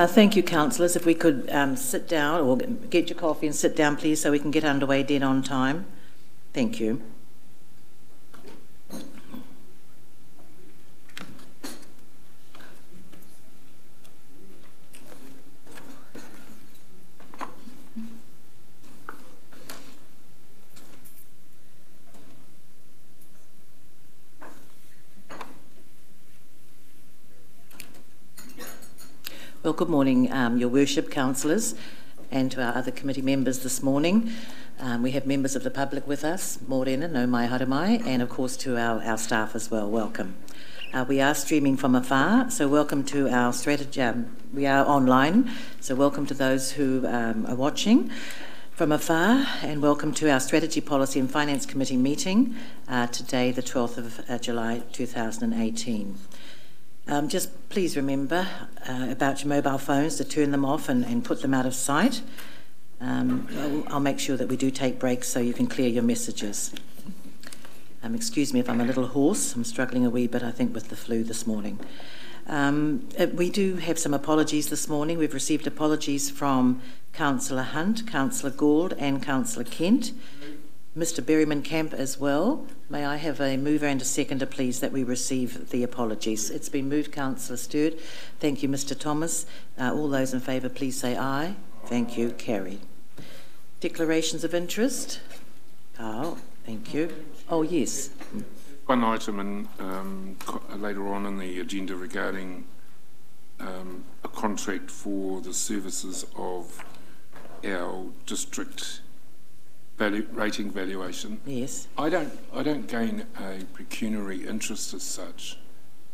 Thank you, councillors. If we could sit down or get your coffee and sit down, please, so we can get underway dead on time. Thank you. Well, good morning, Your Worship, councillors, and to our other committee members this morning. We have members of the public with us, Morena, no mai haramai, and of course to our staff as well. Welcome. We are streaming from afar, so welcome to our strategy. We are online, so welcome to those who are watching from afar, and welcome to our Strategy, Policy and Finance Committee meeting today, the 12th of July 2018. Just please remember about your mobile phones to turn them off and put them out of sight. I'll make sure that we do take breaks so you can clear your messages. Excuse me if I'm a little hoarse. I'm struggling a wee bit, I think, with the flu this morning. We do have some apologies this morning. We've received apologies from Councillor Hunt, Councillor Gould and Councillor Kent. Mr Berryman Camp as well. May I have a mover and a seconder, please, that we receive the apologies. It's been moved, Councillor Stewart. Thank you, Mr Thomas. All those in favour, please say aye. Thank you. Carried. Declarations of interest. Oh, thank you. Oh, yes. One item later on in the agenda regarding a contract for the services of our district rating valuation. Yes. I don't gain a pecuniary interest as such,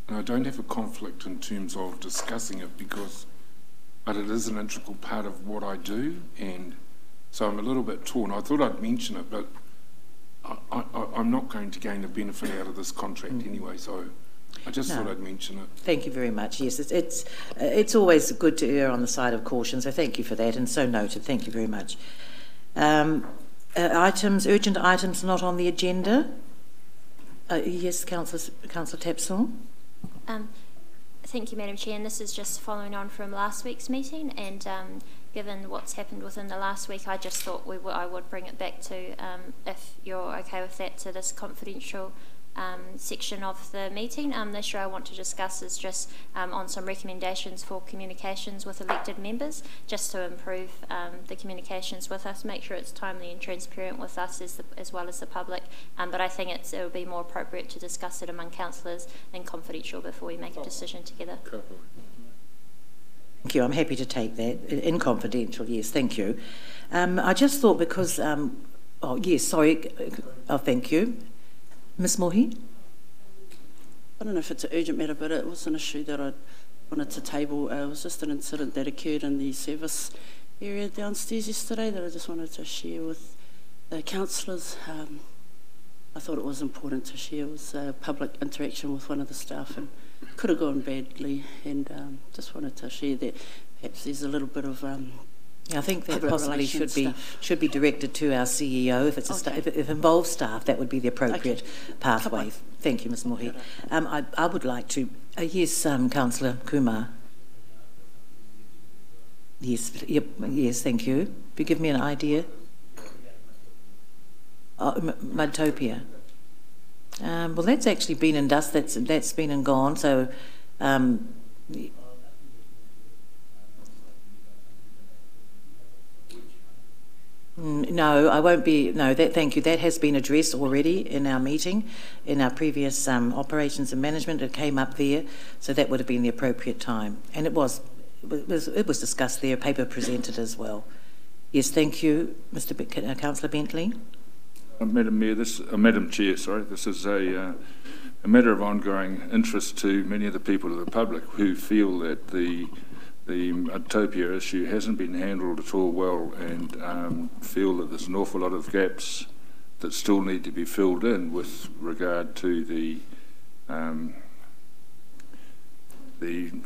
and I don't have a conflict in terms of discussing it but it is an integral part of what I do, and so I'm a little bit torn. I thought I'd mention it, but I'm not going to gain a benefit out of this contract anyway, so I just thought I'd mention it. Thank you very much. Yes, it's always good to err on the side of caution, so thank you for that, and so noted. Thank you very much. Urgent items not on the agenda. Yes, Councillor Tapsell. Thank you, Madam Chair. And this is just following on from last week's meeting, and given what's happened within the last week, I just thought I would bring it back to, if you're okay with that, to this confidential section of the meeting. The issue I want to discuss is just on some recommendations for communications with elected members, just to improve the communications with us, make sure it's timely and transparent with us as well as the public. But I think it would be more appropriate to discuss it among councillors and confidential before we make a decision together. Thank you. I'm happy to take that in confidential. Yes, thank you. I just thought because oh yes, sorry. Oh, thank you. Ms Mohi? I don't know if it's an urgent matter, but it was an issue that I wanted to table. It was just an incident that occurred in the service area downstairs yesterday that I just wanted to share with the councillors. I thought it was important to share. It was public interaction with one of the staff and could have gone badly, and just wanted to share that. Perhaps there's a little bit of I think that possibly should be directed to our CEO. If it's if it involves staff, that would be the appropriate pathway. Thank you, Ms Mohi. I would like to. Yes, Councillor Kumar. Yes, yep, yes. Thank you. If you give me an idea. Mudtopia. Well, that's actually been and dust. That's been and gone. So. No, I won't be. No, thank you. That has been addressed already in our meeting, in our previous operations and management. It came up there, so that would have been the appropriate time, and it was discussed there. Paper presented as well. Yes, thank you, Councillor Bentley. Madam Chair, sorry. This is a matter of ongoing interest to many of the people of the public who feel that the Utopia issue hasn't been handled at all well, and feel that there's an awful lot of gaps that still need to be filled in with regard to the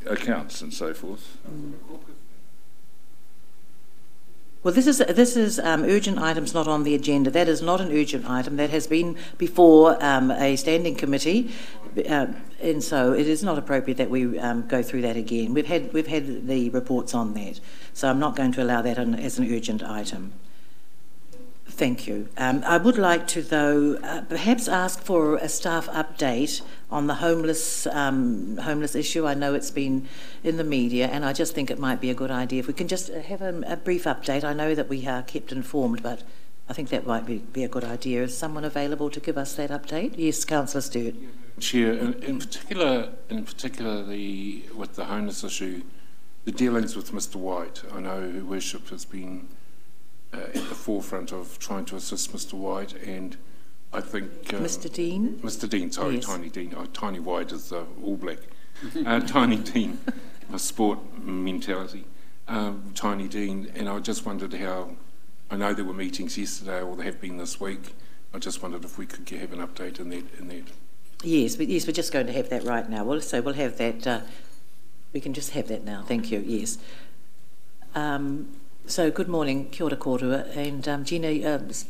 accounts and so forth. Well, this is urgent items not on the agenda. That is not an urgent item. That has been before a standing committee, and so it is not appropriate that we go through that again. We've had the reports on that, so I'm not going to allow that as an urgent item. Thank you. I would like to, though, perhaps ask for a staff update on the homeless issue. I know it's been in the media, and I just think it might be a good idea if we can just have a brief update. I know that we are kept informed, but I think that might be a good idea. Is someone available to give us that update? Yes, Councillor Stewart. Chair, in particular, with the homeless issue, the dealings with Mr. White. I know Her Worship has been at the forefront of trying to assist Mr. White, and I think Mr. Dean. Mr. Dean, sorry, yes. Tiny Dean. Tiny White is All Black. Tiny Dean, a sport mentality. Tiny Dean, and I just wondered how. I know there were meetings yesterday, or there have been this week. I just wondered if we could have an update in that. Yes, we're just going to have that right now. We'll have that. We can just have that now. Thank you. Yes. So good morning, kia ora kōrua, and Gina,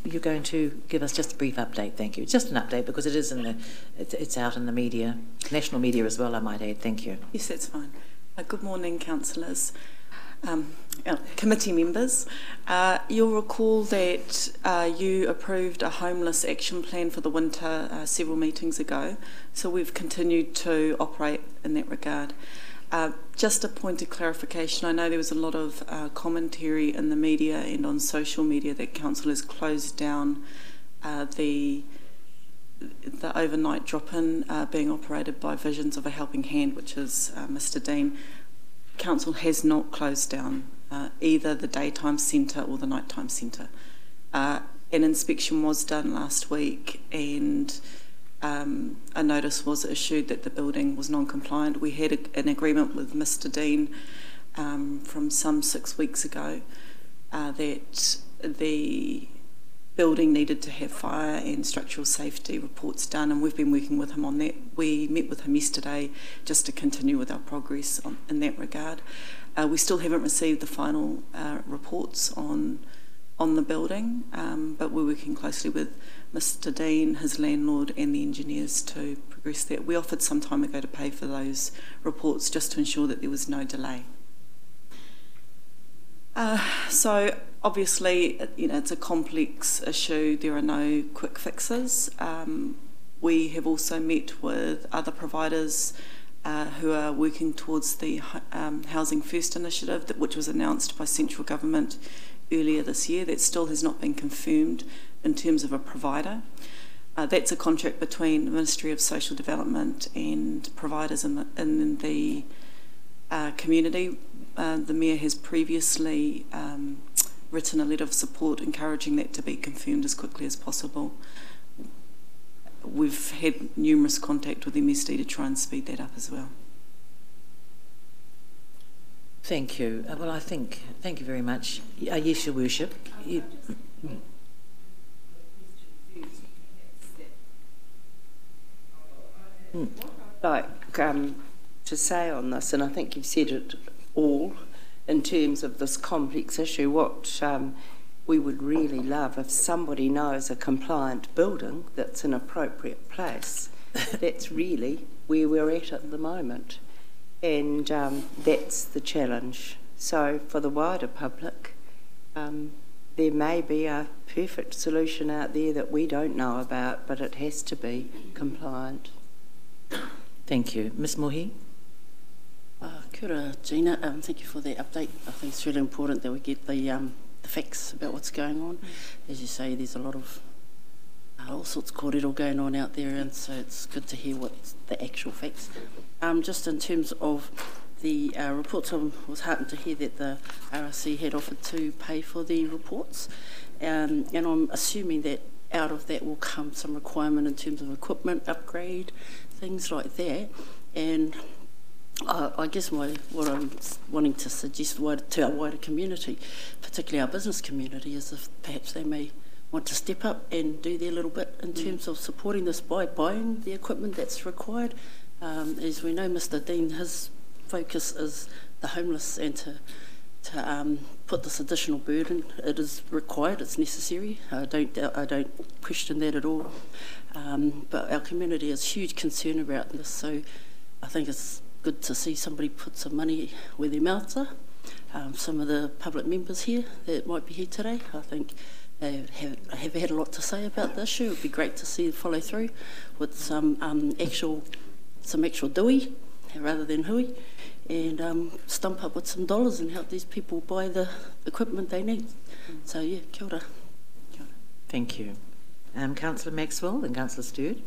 you're going to give us just a brief update. Thank you. Just an update because it is it's out in the media, national media as well, I might add. Thank you. Yes, that's fine. Good morning, councillors, committee members. You'll recall that you approved a homeless action plan for the winter several meetings ago, so we've continued to operate in that regard. Just a point of clarification, I know there was a lot of commentary in the media and on social media that council has closed down the overnight drop-in being operated by Visions of a Helping Hand, which is Mr. Dean. Council has not closed down either the daytime centre or the nighttime centre. An inspection was done last week, and a notice was issued that the building was non-compliant. We had an agreement with Mr. Dean from some 6 weeks ago that the building needed to have fire and structural safety reports done, and we've been working with him on that. We met with him yesterday just to continue with our progress in that regard. We still haven't received the final reports on the building, but we're working closely with Mr. Dean, his landlord, and the engineers to progress that. We offered some time ago to pay for those reports just to ensure that there was no delay. So obviously, it's a complex issue. There are no quick fixes. We have also met with other providers who are working towards the Housing First initiative, which was announced by central government earlier this year. That still has not been confirmed in terms of a provider. That's a contract between the Ministry of Social Development and providers in the community. The Mayor has previously written a letter of support encouraging that to be confirmed as quickly as possible. We've had numerous contact with MSD to try and speed that up as well. Thank you. Well, thank you very much. Yes, Your Worship. To say on this, and I think you've said it all, in terms of this complex issue, what we would really love if somebody knows a compliant building that's an appropriate place. That's really where we're at the moment. And that's the challenge. So for the wider public, there may be a perfect solution out there that we don't know about, but it has to be compliant. Thank you. Ms Mohi? Kia ora, Gina. Thank you for the update. I think it's really important that we get the facts about what's going on. As you say, there's a lot of all sorts of kōrero going on out there, and so it's good to hear what's the actual facts. Just in terms of the reports, I was heartened to hear that the RRC had offered to pay for the reports, and I'm assuming that out of that will come some requirement in terms of equipment upgrade, things like that. And I guess what I'm wanting to suggest to our wider community, particularly our business community, is if perhaps they may want to step up and do their little bit in terms of supporting this by buying the equipment that's required. As we know, Mr. Dean, his focus is the homeless and to to put this additional burden. It is required, it's necessary. I don't question that at all. But our community has huge concern about this, so I think it's good to see somebody put some money where their mouths are. Some of the public members here that might be here today, I think they have had a lot to say about the issue. It would be great to see them follow through with some actual doughy rather than hui, and stump up with some dollars and help these people buy the equipment they need. So yeah, kia ora. Kia ora. Thank you. Councillor Maxwell and Councillor Stewart.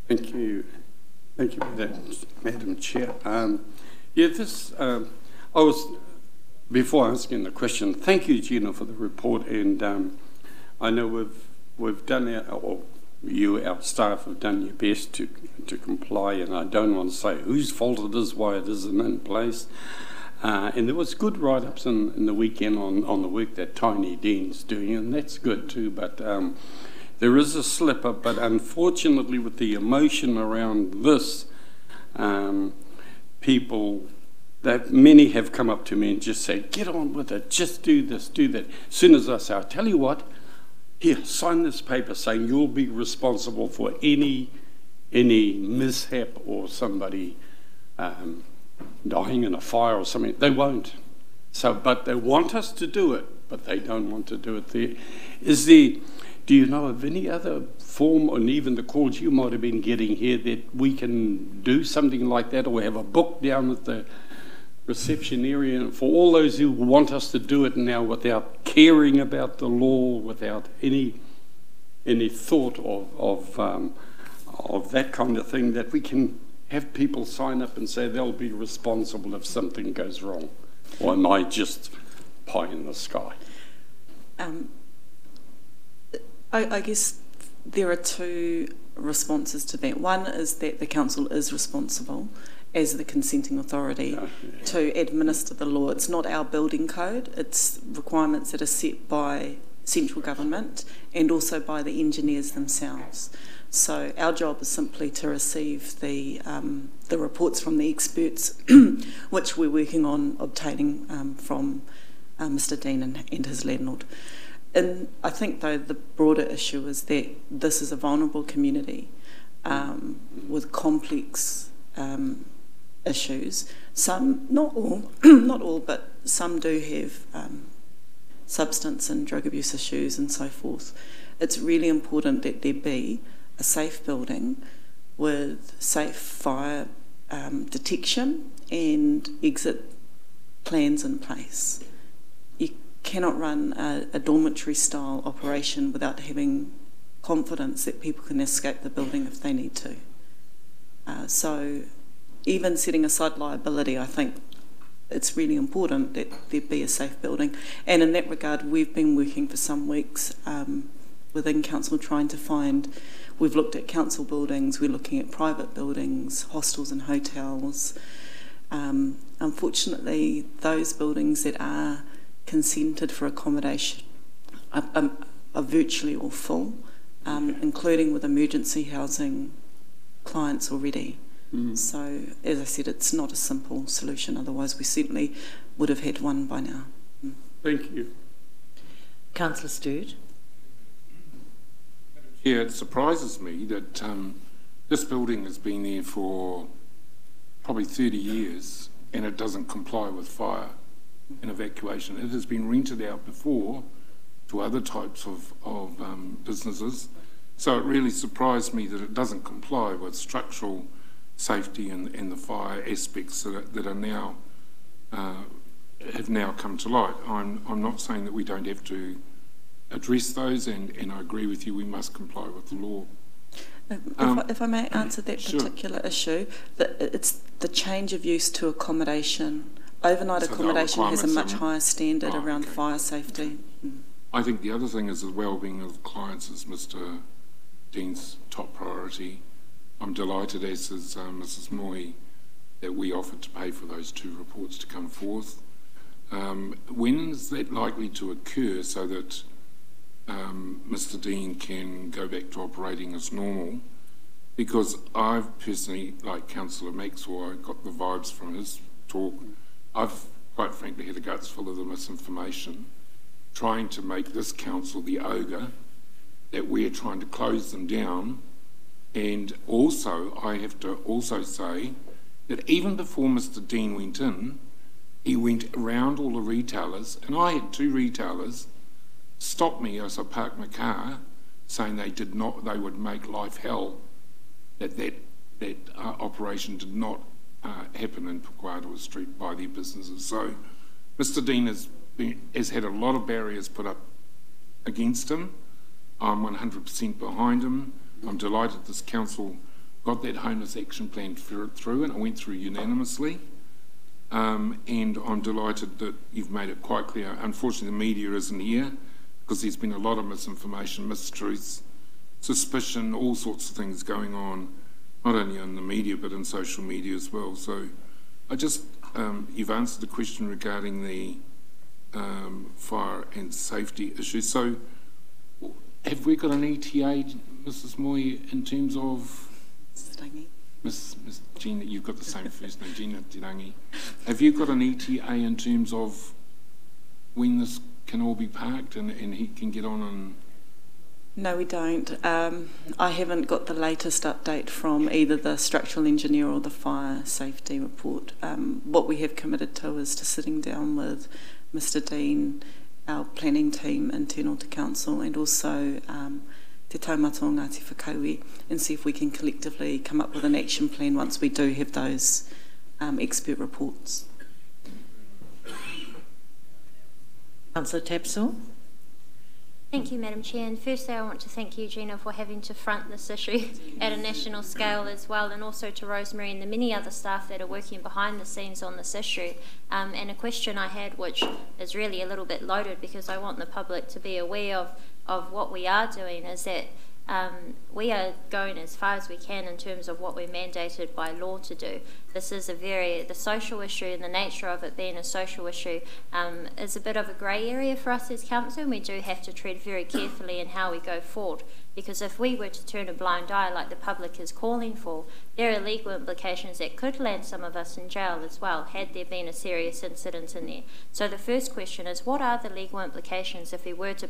Thank you. Thank you, Madam Chair. I was, before asking the question, thank you, Gina, for the report, and I know we've done our staff have done your best to comply, and I don't want to say whose fault it is, why it isn't in place. And there was good write-ups in the weekend on the work that Tiny Dean's doing, and that's good too, but there is a slip-up, but unfortunately with the emotion around this, that many have come up to me and just said, get on with it, just do this, do that. As soon as I say, I'll tell you what, here, sign this paper saying you'll be responsible for any mishap or somebody dying in a fire or something. They won't. But they want us to do it, but they don't want to do it there. Do you know of any other form, and even the calls you might have been getting here, that we can do something like that, or have a book down at the reception area for all those who want us to do it now without caring about the law, without any thought of that kind of thing, that we can have people sign up and say they'll be responsible if something goes wrong? Or am I just pie in the sky? I guess there are two responses to that. One is that the council is responsible as the consenting authority to administer the law. It's not our building code, it's requirements that are set by central government and also by the engineers themselves. So our job is simply to receive the reports from the experts, which we're working on obtaining from Mr. Dean and his landlord. And I think, though, the broader issue is that this is a vulnerable community with complex issues. Some, not all, but some do have substance and drug abuse issues and so forth. It's really important that there be a safe building with safe fire detection and exit plans in place. You cannot run a dormitory-style operation without having confidence that people can escape the building if they need to. So even setting aside liability, I think it's really important that there be a safe building. And in that regard, we've been working for some weeks within council trying to find, we've looked at council buildings, we're looking at private buildings, hostels and hotels. Unfortunately, those buildings that are consented for accommodation are virtually all full, including with emergency housing clients already. So, as I said, it's not a simple solution, otherwise we certainly would have had one by now. Thank you. Councillor Stewart. Yeah, it surprises me that this building has been there for probably 30 years and it doesn't comply with fire and evacuation. It has been rented out before to other types of businesses. So it really surprised me that it doesn't comply with structural safety and the fire aspects that are now have now come to light. I'm not saying that we don't have to address those, and I agree with you, we must comply with the law. If I may answer that particular issue, it's the change of use to accommodation. Overnight accommodation has a much higher standard around fire safety. I think the other thing is the well-being of clients is Mr. Dean's top priority. I'm delighted, as is Mrs. Moy, that we offered to pay for those 2 reports to come forth. When is that likely to occur so that Mr. Dean can go back to operating as normal? Because I've personally, like Councillor Maxwell, I got the vibes from his talk. I've quite frankly, had the guts full of the misinformation, trying to make this council the ogre, that we're trying to close them down. And also, I have to also say that even before Mr. Dean went in, he went around all the retailers, and I had 2 retailers stop me as I parked my car, saying they would make life hell, that operation did not happen in Raukawa-Tait Street by their businesses. So Mr. Dean has had a lot of barriers put up against him. I'm 100% behind him. I'm delighted this council got that homeless action plan through, and it went through unanimously. And I'm delighted that you've made it quite clear. Unfortunately, the media isn't here because there's been a lot of misinformation, mistruths, suspicion, all sorts of things going on, not only in the media but in social media as well. So I just, you've answered the question regarding the fire and safety issues. So have we got an ETA, Mrs. Moy, in terms of... Miss Gina, you've got the same first name, Gina Tirangi. Have you got an ETA in terms of when this can all be parked and he can get on and... No, we don't. I haven't got the latest update from either the structural engineer or the fire safety report. What we have committed to is to sitting down with Mr. Dean, our planning team internal to council, and also Te Taumata o Ngāti Whakauē, and see if we can collectively come up with an action plan once we do have those expert reports. Councillor Tapsell. Thank you, Madam Chair. And firstly, I want to thank you, Gina, for having to front this issue at a national scale as well, and also to Rosemary and the many other staff that are working behind the scenes on this issue. And a question I had, which is really a little bit loaded because I want the public to be aware of what we are doing, is that we are going as far as we can in terms of what we're mandated by law to do. This is the social issue and the nature of it being a social issue is a bit of a grey area for us as council, and we do have to tread very carefully in how we go forward, because if we were to turn a blind eye like the public is calling for, there are legal implications that could land some of us in jail as well, had there been a serious incident in there. So the first question is, what are the legal implications if we were to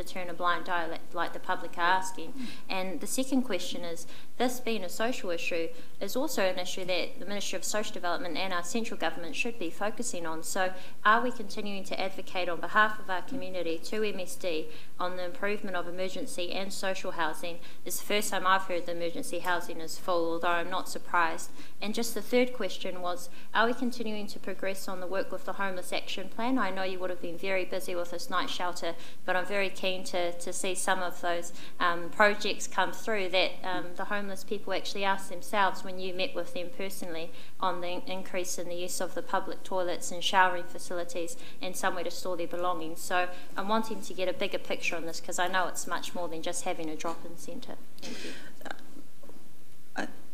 turn a blind eye like the public are asking? And the second question is, this being a social issue is also an issue that the Ministry of Social Development and our central government should be focusing on. So are we continuing to advocate on behalf of our community to MSD on the improvement of emergency and social housing? It's the first time I've heard the emergency housing is full, although I'm not surprised. And just the third question was, are we continuing to progress on the work with the Homeless Action Plan? I know you would have been very busy with this night shelter, but I'm very keen to see some of those projects come through that the homeless people actually asked themselves when you met with them personally on the increase in the use of the public toilets and showering facilities and somewhere to store their belongings. So I'm wanting to get a bigger picture on this because I know it's much more than just having a drop-in centre. Thank you.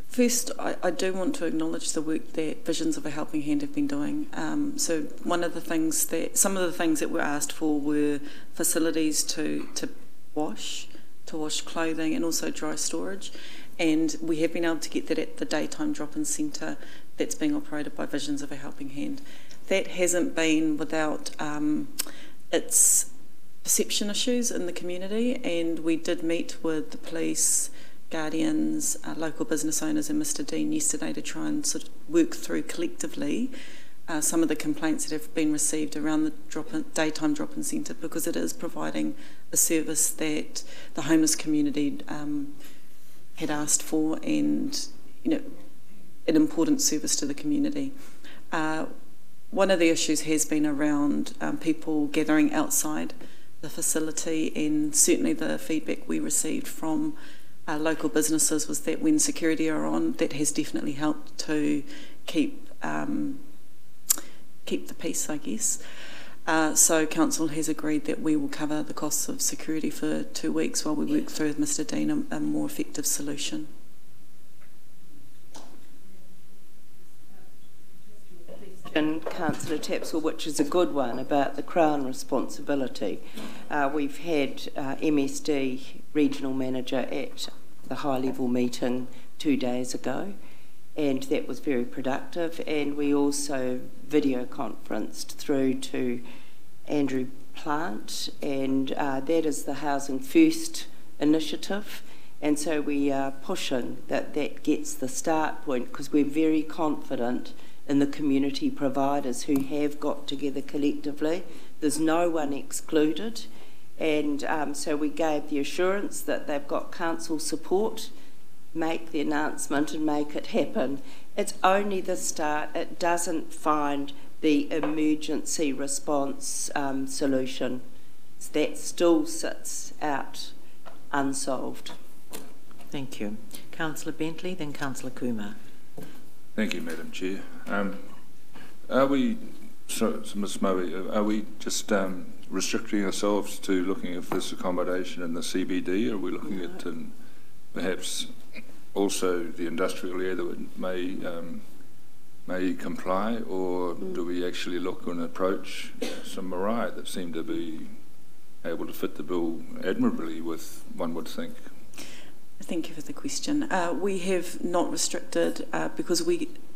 First, I do want to acknowledge the work that Visions of a Helping Hand have been doing. So some of the things that were asked for were facilities to wash clothing and also dry storage. And we have been able to get that at the daytime drop-in centre that's being operated by Visions of a Helping Hand. That hasn't been without its perception issues in the community, and we did meet with the police, Guardians, local business owners and Mr. Dean yesterday to try and sort of work through collectively some of the complaints that have been received around the daytime drop-in centre, because it is providing a service that the homeless community had asked for, and an important service to the community. One of the issues has been around people gathering outside the facility, and certainly the feedback we received from local businesses was that when security are on, that has definitely helped to keep the peace, I guess. So Council has agreed that we will cover the costs of security for 2 weeks while we work through with Mr. Dean a more effective solution. Councillor Tapsell, which is a good one, about the Crown responsibility. We've had MSD regional manager at the high-level meeting 2 days ago, and that was very productive. And we also video conferenced through to Andrew Plant, and that is the Housing First initiative. And so we are pushing that gets the start point, because we're very confident in the community providers who have got together collectively. There's no one excluded. And so we gave the assurance that they've got council support, make the announcement and make it happen. It's only the start. It doesn't find the emergency response solution. That still sits out unsolved. Thank you. Councillor Bentley, then Councillor Kumar. Thank you, Madam Chair. Are we, Ms Moe, are we just restricting ourselves to looking at this accommodation in the CBD? Are we looking at perhaps also the industrial area that may comply, or do we actually look and approach some marae that seem to be able to fit the bill admirably with, one would think? Thank you for the question. We have not restricted because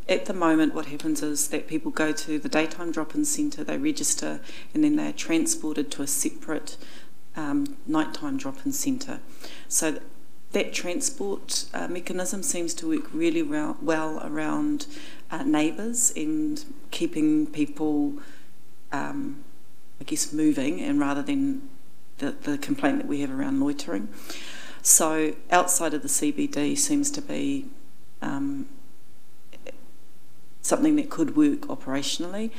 at the moment what happens is that people go to the daytime drop-in centre, they register, and then they're transported to a separate nighttime drop-in centre. So that transport mechanism seems to work really well around neighbours and keeping people, I guess, moving, and rather than the complaint that we have around loitering. So outside of the CBD seems to be something that could work operationally.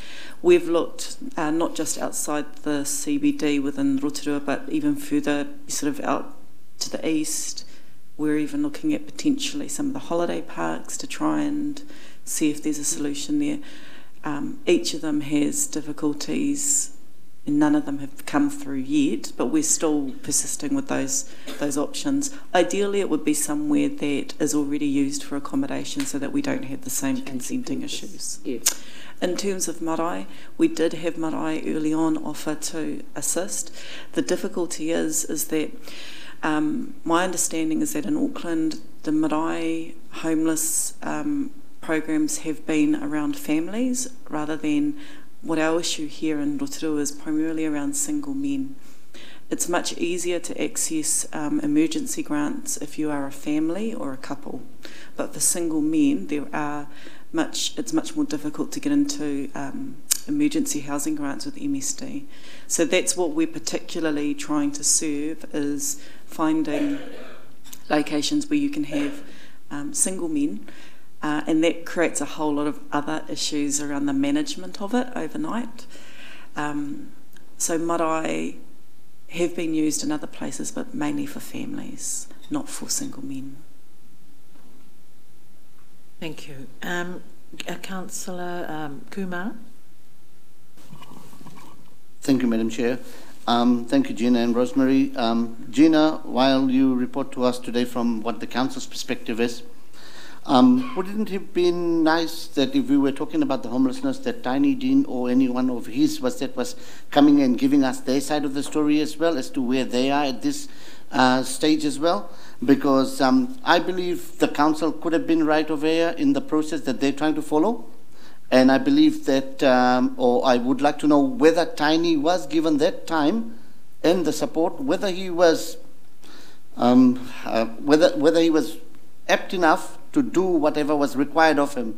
We've looked not just outside the CBD within Rotorua, but even further sort of out to the east. We're even looking at potentially some of the holiday parks to try and see if there's a solution there. Each of them has difficulties, and none of them have come through yet, but we're still persisting with those options. Ideally, it would be somewhere that is already used for accommodation so that we don't have the same consenting issues. Yeah. In terms of marae, we did have marae early on offer to assist. The difficulty is that my understanding is that in Auckland, the marae homeless programs have been around families rather than what our issue here in Rotorua is primarily around single men. It's much easier to access emergency grants if you are a family or a couple, but for single men, it's much more difficult to get into emergency housing grants with MSD. So that's what we're particularly trying to serve, is finding locations where you can have single men. And that creates a whole lot of other issues around the management of it overnight. So marae have been used in other places, but mainly for families, not for single men. Thank you. Councillor Kumar. Thank you, Madam Chair. Thank you, Gina and Rosemary. Gina, while you report to us today from what the Council's perspective is, wouldn't it have been nice that if we were talking about the homelessness, that Tiny Dean or anyone of his was coming and giving us their side of the story as well, as to where they are at this stage as well? Because I believe the Council could have been right over here in the process that they're trying to follow. And I believe that, or I would like to know whether Tiny was given that time and the support, whether he was, whether he was apt enough to do whatever was required of him,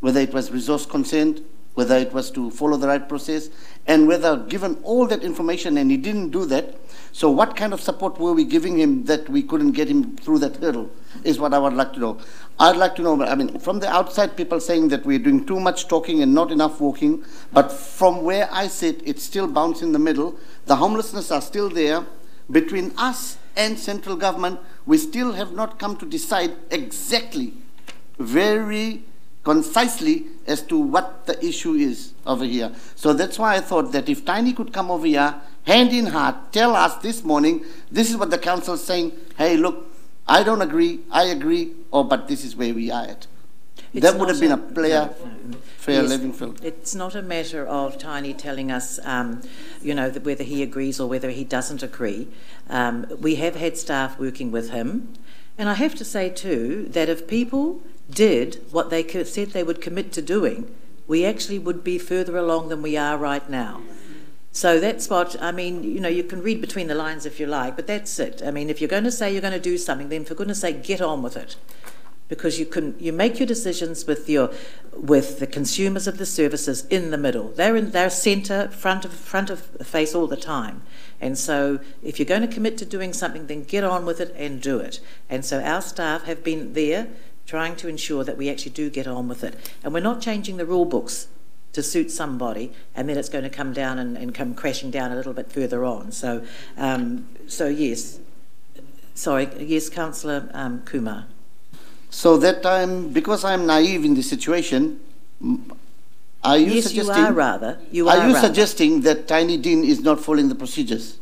whether it was resource consent, whether it was to follow the right process, and whether given all that information and he didn't do that, so what kind of support were we giving him that we couldn't get him through that hurdle, is what I would like to know. I'd like to know, I mean, from the outside, people saying that we're doing too much talking and not enough walking, but from where I sit, it's still bounced in the middle. The homelessness are still there. Between us and central government, we still have not come to decide exactly, very concisely, as to what the issue is over here. So that's why I thought that if Tiny could come over here, hand in heart, tell us this morning, this is what the Council is saying, hey, look, I don't agree, I agree, but this is where we are at. That would have been a fair level field. It's not a matter of Tiny telling us, whether he agrees or whether he doesn't agree. We have had staff working with him. And I have to say too, that if people did what they said they would commit to doing, we actually would be further along than we are right now. So that's what, I mean, you know, you can read between the lines if you like, but that's it. I mean, if you're going to say you're going to do something, then for goodness sake, get on with it. Because you make your decisions with the consumers of the services in the middle. They're centre, front of face all the time. And so if you're going to commit to doing something, then get on with it and do it. And so our staff have been there trying to ensure that we actually do get on with it. And we're not changing the rule books to suit somebody, and then it's going to come down and come crashing down a little bit further on. So, yes. Sorry, yes, Councillor Kumar. So that because I'm naive in this situation, are you yes, suggesting? Yes, you are rather. Are you suggesting that Tiny Dean is not following the procedures?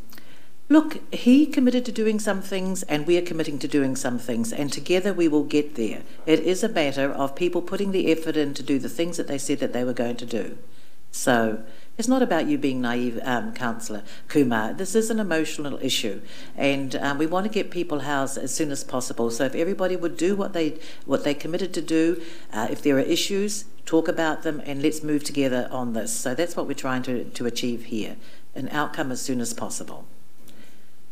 Look, he committed to doing some things and we are committing to doing some things, and together we will get there. It is a matter of people putting the effort in to do the things that they said that they were going to do. So it's not about you being naive, Councillor Kumar. This is an emotional issue, and we want to get people housed as soon as possible. So if everybody would do what they committed to do, if there are issues, talk about them, and let's move together on this. So that's what we're trying to achieve here, an outcome as soon as possible.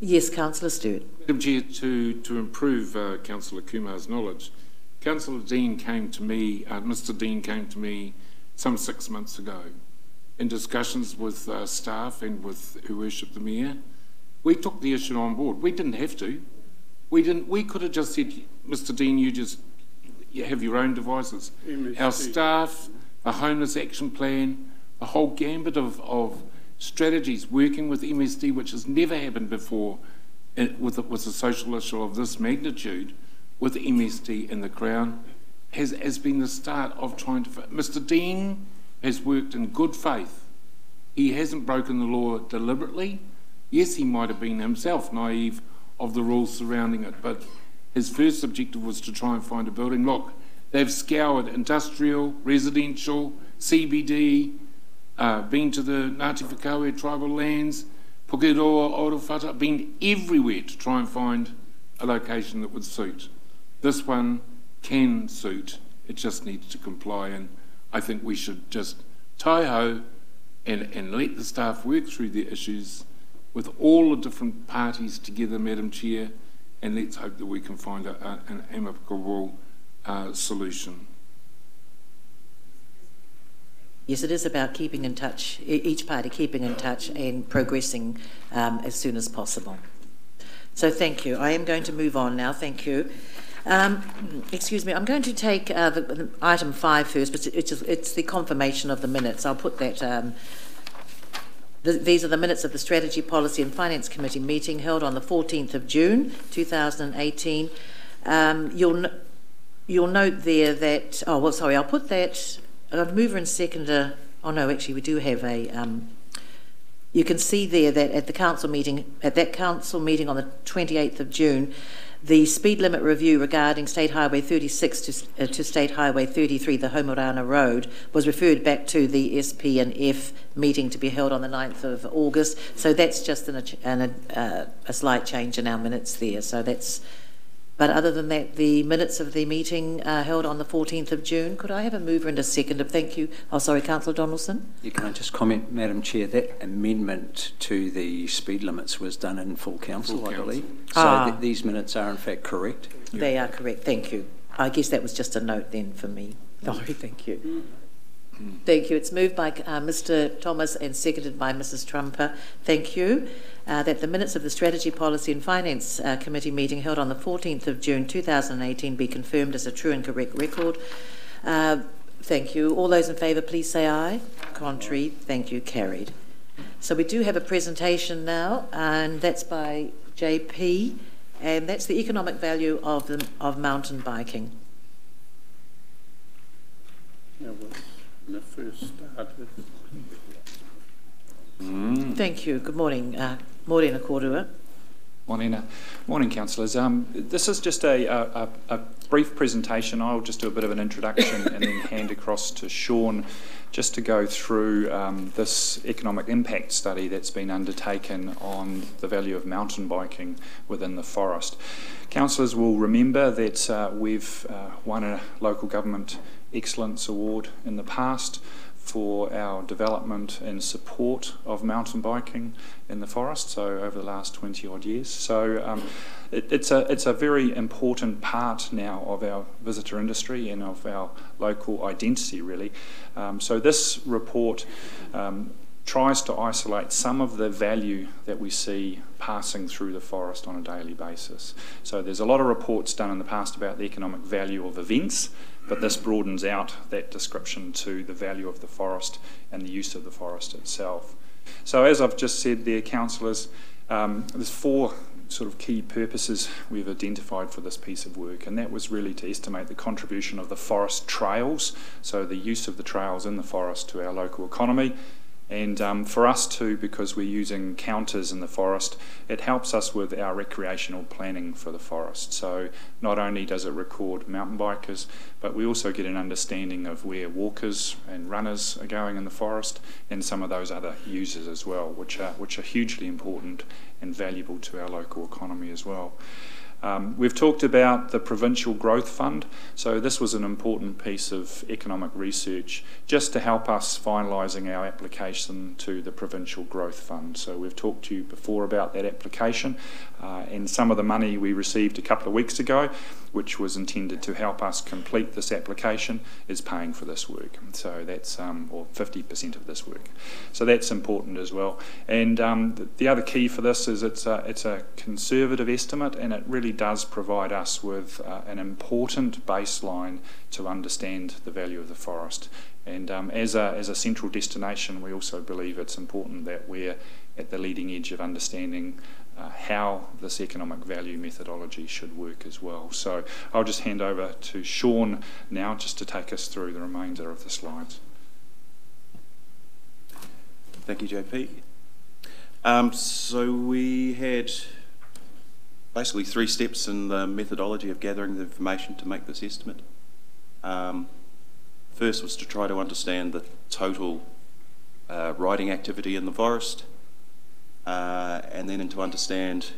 Yes, Councillor Stewart. Madam Chair, to improve Councillor Kumar's knowledge, Councillor Dean came to me, Mr Dean came to me some 6 months ago in discussions with staff and with Her Worship the Mayor. We took the issue on board. We didn't have to. We could have just said, Mr Dean, you have your own devices. MSD. Our staff, a homeless action plan, a whole gambit of strategies working with MSD, which has never happened before with a social issue of this magnitude, with MSD in the Crown, has been the start of trying to... Mr Dean has worked in good faith. He hasn't broken the law deliberately. Yes, he might have been himself naive of the rules surrounding it, but his first objective was to try and find a building. Look, they've scoured industrial, residential, CBD, been to the Ngāti Whakaue tribal lands, Pukeroa, Orowhata, been everywhere to try and find a location that would suit. This one can suit, it just needs to comply, and I think we should just tie-ho and let the staff work through their issues with all the different parties together, Madam Chair, and let's hope that we can find an amicable solution. Yes, it is about keeping in touch, each party keeping in touch and progressing as soon as possible. So thank you. I am going to move on now. Thank you. Excuse me, I'm going to take the item 5 first, but it's the confirmation of the minutes. I'll put that... these are the minutes of the Strategy, Policy and Finance Committee meeting held on the 14th of June 2018. You'll note there that... Oh, well, sorry, I'll put that... I'll mover and seconder. Oh no, actually we do have a. You can see there that at that council meeting on the 28th of June, the speed limit review regarding State Highway 36 to State Highway 33, the Homorana Road, was referred back to the SP&F meeting to be held on the 9th of August. So that's just a slight change in our minutes there. So that's. But other than that, the minutes of the meeting held on the 14th of June. Could I have a mover and a seconder? Thank you. Oh, sorry, Councillor Donaldson. Yeah, can I just comment, Madam Chair, that amendment to the speed limits was done in full council, I believe. So these minutes are in fact correct. They are correct. Thank you. I guess that was just a note then for me. Sorry, thank you. Thank you. It's moved by Mr Thomas and seconded by Mrs Trumper. Thank you. That the minutes of the Strategy, Policy and Finance Committee meeting held on the 14th of June 2018 be confirmed as a true and correct record. Thank you. All those in favour, please say aye. Contrary, thank you. Carried. So we do have a presentation now, and that's by JP, and that's the economic value of mountain biking. The first started. Thank you. Good morning. Morena Rotorua. Morning, councillors. This is just a brief presentation. I'll just do a bit of an introduction and then hand across to Sean just to go through this economic impact study that's been undertaken on the value of mountain biking within the forest. Councillors will remember that we've won a Local Government Excellence Award in the past for our development and support of mountain biking in the forest, so over the last 20 odd years. So it's a very important part now of our visitor industry and of our local identity, really. So this report tries to isolate some of the value that we see passing through the forest on a daily basis. So there's a lot of reports done in the past about the economic value of events, but this broadens out that description to the value of the forest and the use of the forest itself. So as I've just said there, councillors, there's 4 sort of key purposes we've identified for this piece of work, and that was really to estimate the contribution of the forest trails, so the use of the trails in the forest to our local economy. And for us too, because we're using counters in the forest, it helps us with our recreational planning for the forest. So not only does it record mountain bikers, but we also get an understanding of where walkers and runners are going in the forest and some of those other users as well, which are hugely important and valuable to our local economy as well. We've talked about the Provincial Growth Fund, so this was an important piece of economic research just to help us finalising our application to the Provincial Growth Fund. So we've talked to you before about that application and some of the money we received a couple of weeks ago, which was intended to help us complete this application, is paying for this work. So that's, or 50% of this work. So that's important as well. And the other key for this is it's a conservative estimate, and it really does provide us with an important baseline to understand the value of the forest. And as a central destination, we also believe it's important that we're at the leading edge of understanding how this economic value methodology should work as well. So I'll just hand over to Sean now just to take us through the remainder of the slides. Thank you, JP. So we had basically 3 steps in the methodology of gathering the information to make this estimate. First was to try to understand the total riding activity in the forest, and then to understand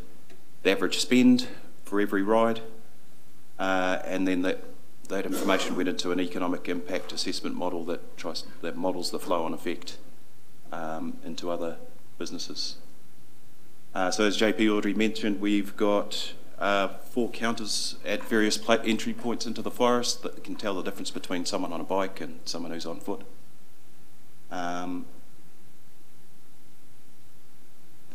the average spend for every ride, and then that information went into an economic impact assessment model that models the flow-on effect into other businesses. So as JP already mentioned, we've got 4 counters at various entry points into the forest that can tell the difference between someone on a bike and someone who's on foot.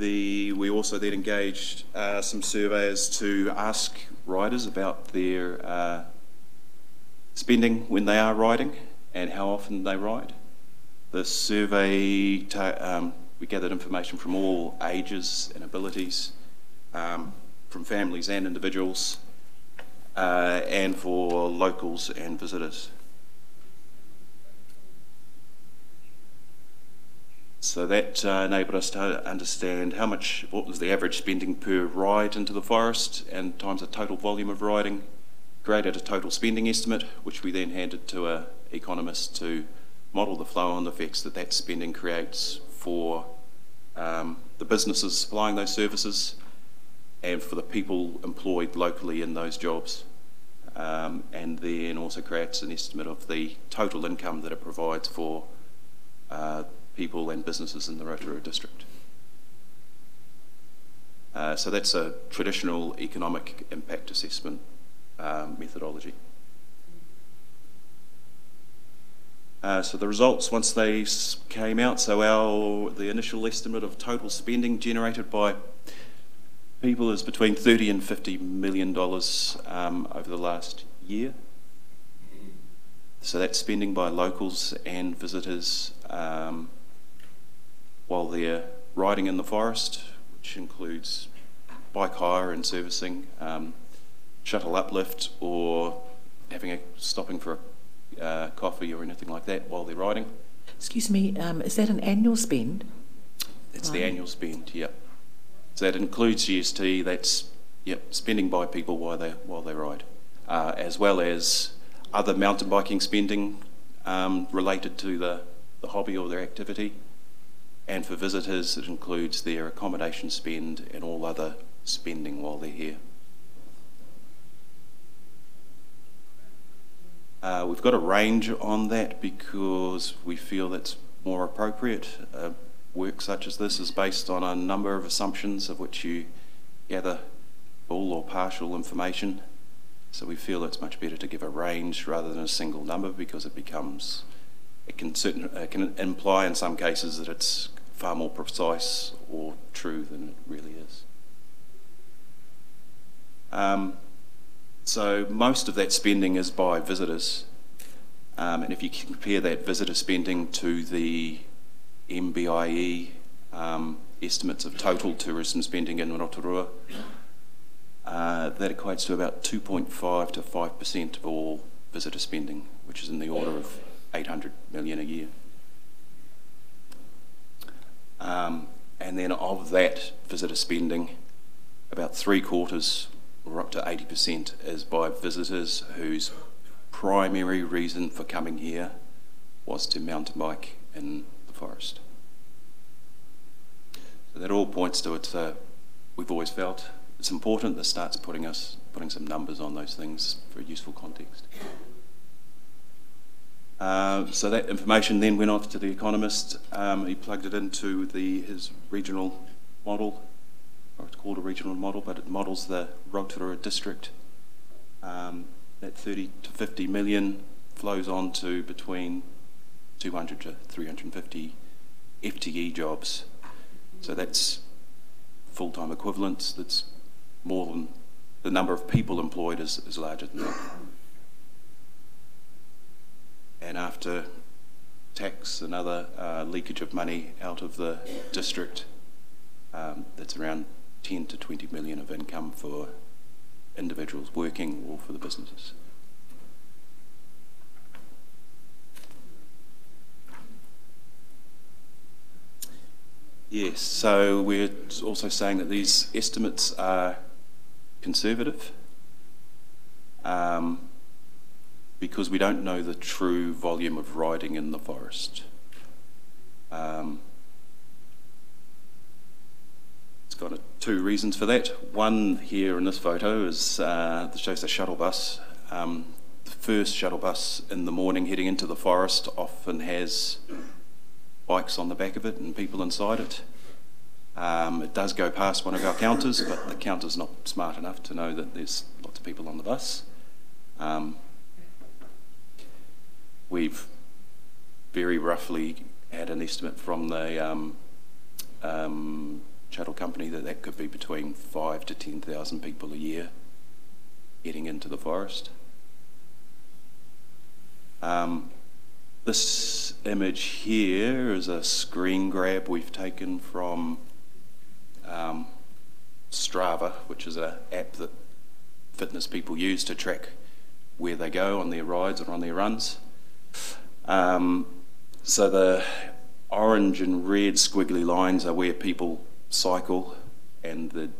We also then engaged some surveyors to ask riders about their spending when they are riding and how often they ride. The survey, we gathered information from all ages and abilities, from families and individuals, and for locals and visitors. So that enabled us to understand what was the average spending per ride into the forest, and times the total volume of riding, created a total spending estimate, which we then handed to an economist to model the flow-on effects that spending creates for the businesses supplying those services and for the people employed locally in those jobs, and then also creates an estimate of the total income that it provides for people and businesses in the Rotorua district. So that's a traditional economic impact assessment methodology. So the results, once they came out, so the initial estimate of total spending generated by people is between $30 and $50 million over the last year. So that's spending by locals and visitors while they're riding in the forest, which includes bike hire and servicing, shuttle uplift, or stopping for a coffee or anything like that while they're riding. Excuse me, is that an annual spend? It's the annual spend, yep. So that includes GST, that's spending by people while they ride, as well as other mountain biking spending related to the hobby or their activity. And for visitors, it includes their accommodation spend and all other spending while they're here. We've got a range on that because we feel that's more appropriate. Work such as this is based on a number of assumptions of which you gather full or partial information. So we feel it's much better to give a range rather than a single number because it can imply in some cases that it's far more precise or true than it really is. So most of that spending is by visitors, and if you compare that visitor spending to the MBIE estimates of total tourism spending in Rotorua, that equates to about 2.5 to 5% of all visitor spending, which is in the order of 800 million a year. And then of that visitor spending, about 3/4 or up to 80% is by visitors whose primary reason for coming here was to mountain bike in the forest. So that all points to it. We've always felt it's important that starts putting some numbers on those things for useful context. So that information then went off to the economist. He plugged it into his regional model, or it's called a regional model, but it models the Rotorua district. That 30 to 50 million flows on to between 200 to 350 FTE jobs. So that's full-time equivalents. That's more than the number of people employed is larger than that. And after tax and other leakage of money out of the district, that's around 10 to 20 million of income for individuals working or for the businesses. Yes, so we're also saying that these estimates are conservative because we don't know the true volume of riding in the forest. It's got two reasons for that. One here in this photo is that shows the shuttle bus. The first shuttle bus in the morning heading into the forest often has bikes on the back of it and people inside it. It does go past one of our counters, but the counter's not smart enough to know that there's lots of people on the bus. We've very roughly had an estimate from the shuttle company that could be between 5,000 to 10,000 people a year getting into the forest. This image here is a screen grab we've taken from Strava, which is an app that fitness people use to track where they go on their rides or on their runs. So the orange and red squiggly lines are where people cycle, and the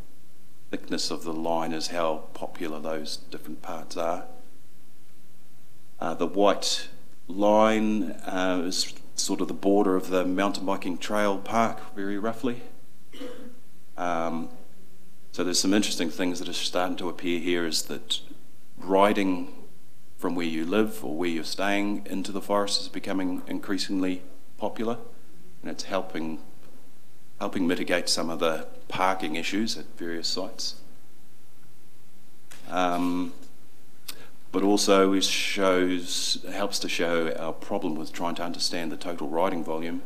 thickness of the line is how popular those different parts are. The white line is sort of the border of the mountain biking trail park, very roughly. So there's some interesting things that are starting to appear here, is that riding from where you live or where you're staying into the forest is becoming increasingly popular, and it's helping mitigate some of the parking issues at various sites. But also it helps to show our problem with trying to understand the total riding volume.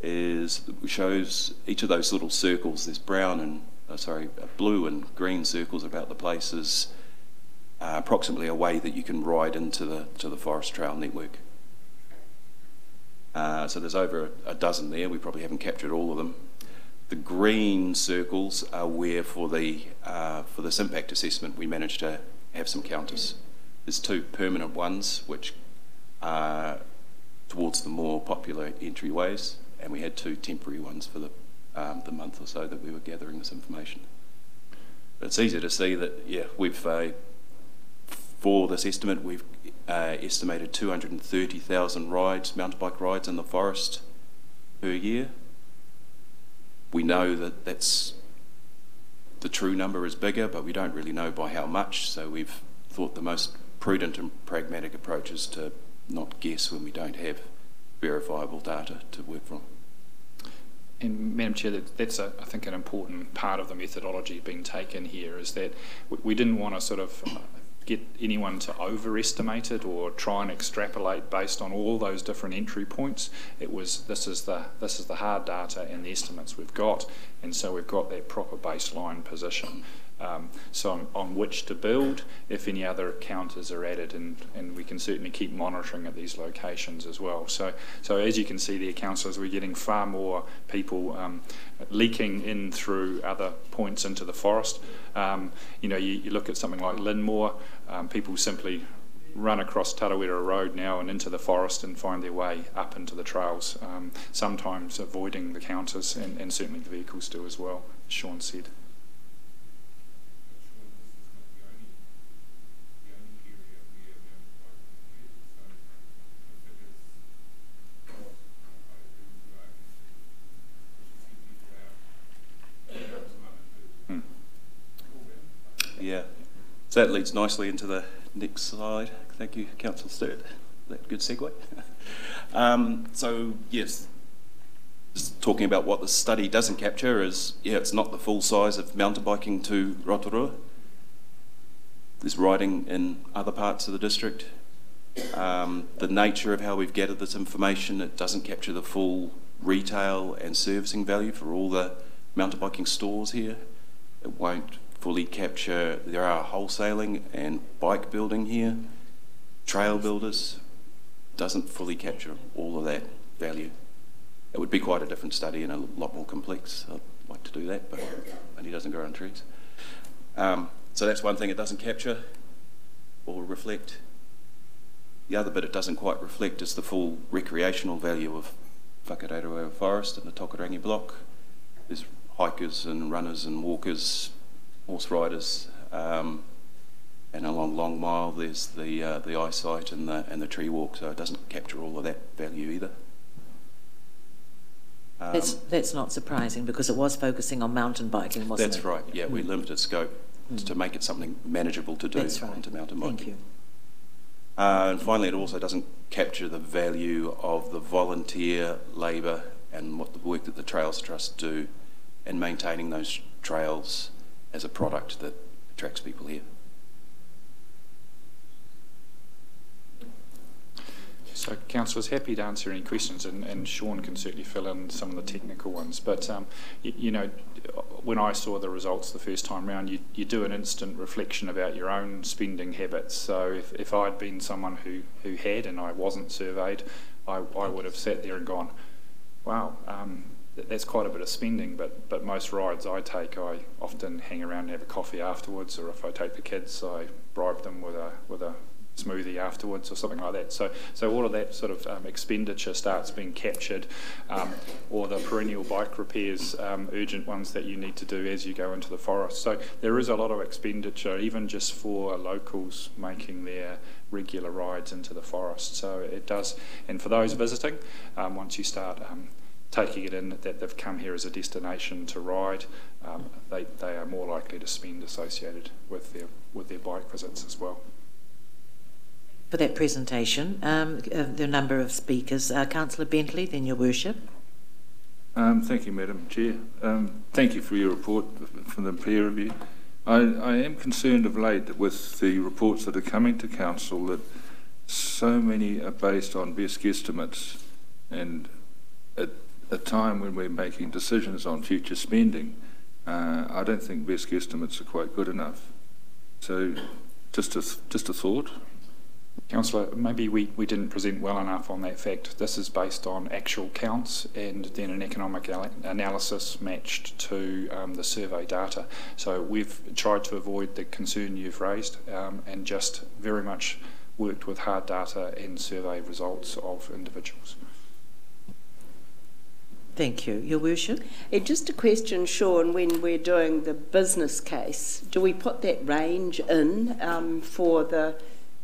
It shows each of those little circles. There's blue and green circles about the place is approximately a way that you can ride into the forest trail network. So there's over a dozen there. We probably haven't captured all of them. The green circles are where for this impact assessment we managed to have some counters. There's two permanent ones which are towards the more popular entryways, and we had two temporary ones for the month or so that we were gathering this information. But it's easy to see that, yeah, we've for this estimate we've estimated 230,000 mountain bike rides in the forest per year. We know that the true number is bigger, but we don't really know by how much, so we've thought the most prudent and pragmatic approach is to not guess when we don't have verifiable data to work from. And Madam Chair, that's I think an important part of the methodology being taken here, is that we didn't want to sort of get anyone to overestimate it or try and extrapolate based on all those different entry points. It was this is the hard data and the estimates we've got, and so we've got that proper baseline position. So on which to build if any other counters are added, and we can certainly keep monitoring at these locations as well. So as you can see there, councillors, we're getting far more people leaking in through other points into the forest. You know, you look at something like Linmore, people simply run across Tarawera Road now and into the forest and find their way up into the trails, sometimes avoiding the counters, and certainly the vehicles do as well, as Sean said. Yeah, so that leads nicely into the next slide. Thank you, Councillor Sturt. That good segue. So yes, just talking about what the study doesn't capture is, yeah, it's not the full size of mountain biking to Rotorua. There's riding in other parts of the district. The nature of how we've gathered this information, it doesn't capture the full retail and servicing value for all the mountain biking stores here. It won't fully capture, there are wholesaling and bike building here, trail builders, doesn't fully capture all of that value. It would be quite a different study and a lot more complex. I'd like to do that, but money doesn't grow on trees. So that's one thing it doesn't capture or reflect. The other bit it doesn't quite reflect is the full recreational value of Whakareroa Forest and the Tokarangi block. There's hikers and runners and walkers, horse riders, and along Long Mile there's the eyesight and the tree walk, so it doesn't capture all of that value either. That's not surprising, because it was focusing on mountain biking, wasn't it? That's right, yeah, we limited scope to make it something manageable to do onto mountain biking. Thank you. And finally, it also doesn't capture the value of the volunteer labour and what the work that the Trails Trust do in maintaining those trails as a product that attracts people here. So councillors, happy to answer any questions, and Sean can certainly fill in some of the technical ones. But you know, when I saw the results the first time round, you do an instant reflection about your own spending habits. So if I'd been someone who had and I wasn't surveyed, I would have sat there and gone, wow, that's quite a bit of spending. But most rides I take, I often hang around and have a coffee afterwards, or if I take the kids, I bribe them with a smoothie afterwards or something like that. So all of that sort of expenditure starts being captured, or the perennial bike repairs, urgent ones that you need to do as you go into the forest. So there is a lot of expenditure, even just for locals making their regular rides into the forest. So it does, and for those visiting, once you start taking it in that they've come here as a destination to ride, they are more likely to spend associated with their bike visits as well. For that presentation, the number of speakers. Councillor Bentley, then your worship. Thank you, Madam Chair. Thank you for your report from the peer review. I am concerned of late with the reports that are coming to Council that so many are based on best guesstimates, and at a time when we're making decisions on future spending, I don't think best guesstimates are quite good enough. So just a thought. Councillor, maybe we didn't present well enough on that fact. This is based on actual counts and then an economic analysis matched to the survey data. So we've tried to avoid the concern you've raised, and just very much worked with hard data and survey results of individuals. Thank you. Your worship. Just a question, Sean, when we're doing the business case, do we put that range in for the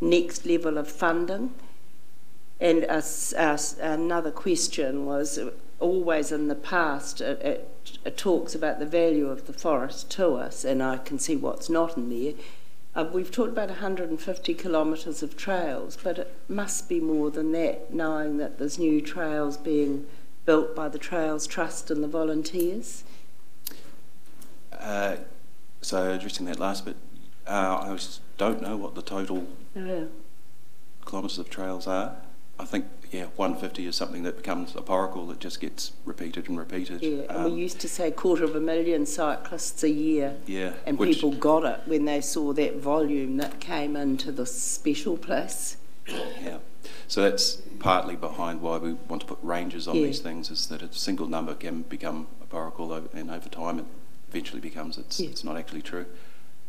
next level of funding? And another question was, always in the past it talks about the value of the forest to us, and I can see what's not in there, We've talked about 150 kilometres of trails, but it must be more than that, knowing that there's new trails being built by the Trails Trust and the volunteers. So addressing that last bit, I don't know what the total kilometres of trails are. I think, 150 is something that becomes a paracle that just gets repeated and repeated. Yeah, and we used to say 250,000 cyclists a year. Yeah. And people got it when they saw that volume that came into the special place. Yeah. So that's partly behind why we want to put ranges on these things, is that a single number can become a paracle, and over time it eventually becomes it's not actually true.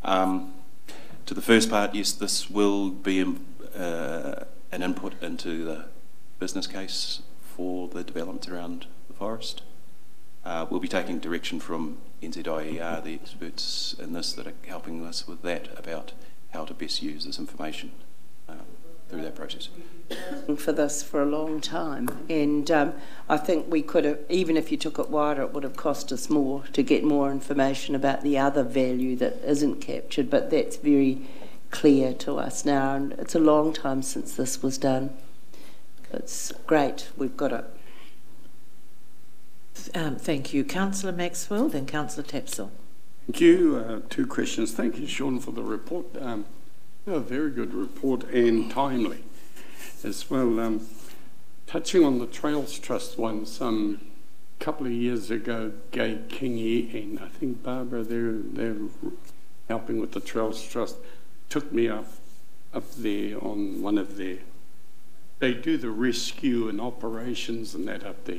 To the first part, yes, this will be an input into the business case for the developments around the forest. We'll be taking direction from NZIER, the experts in this that are helping us with that, about how to best use this information through that process. For this for a long time, and I think we could have, even if you took it wider, it would have cost us more to get more information about the other value that isn't captured, but that's very clear to us now, and it's a long time since this was done. It's great, we've got it. Thank you. Councillor Maxwell, then Councillor Tapsell. Thank you. 2 questions. Thank you, Sean, for the report. A very good report and timely as well. Touching on the Trails Trust one, some couple of years ago, Gay Kingy and I think Barbara, they're helping with the Trails Trust, took me up there on one of their, they do the rescue and operations and that up there.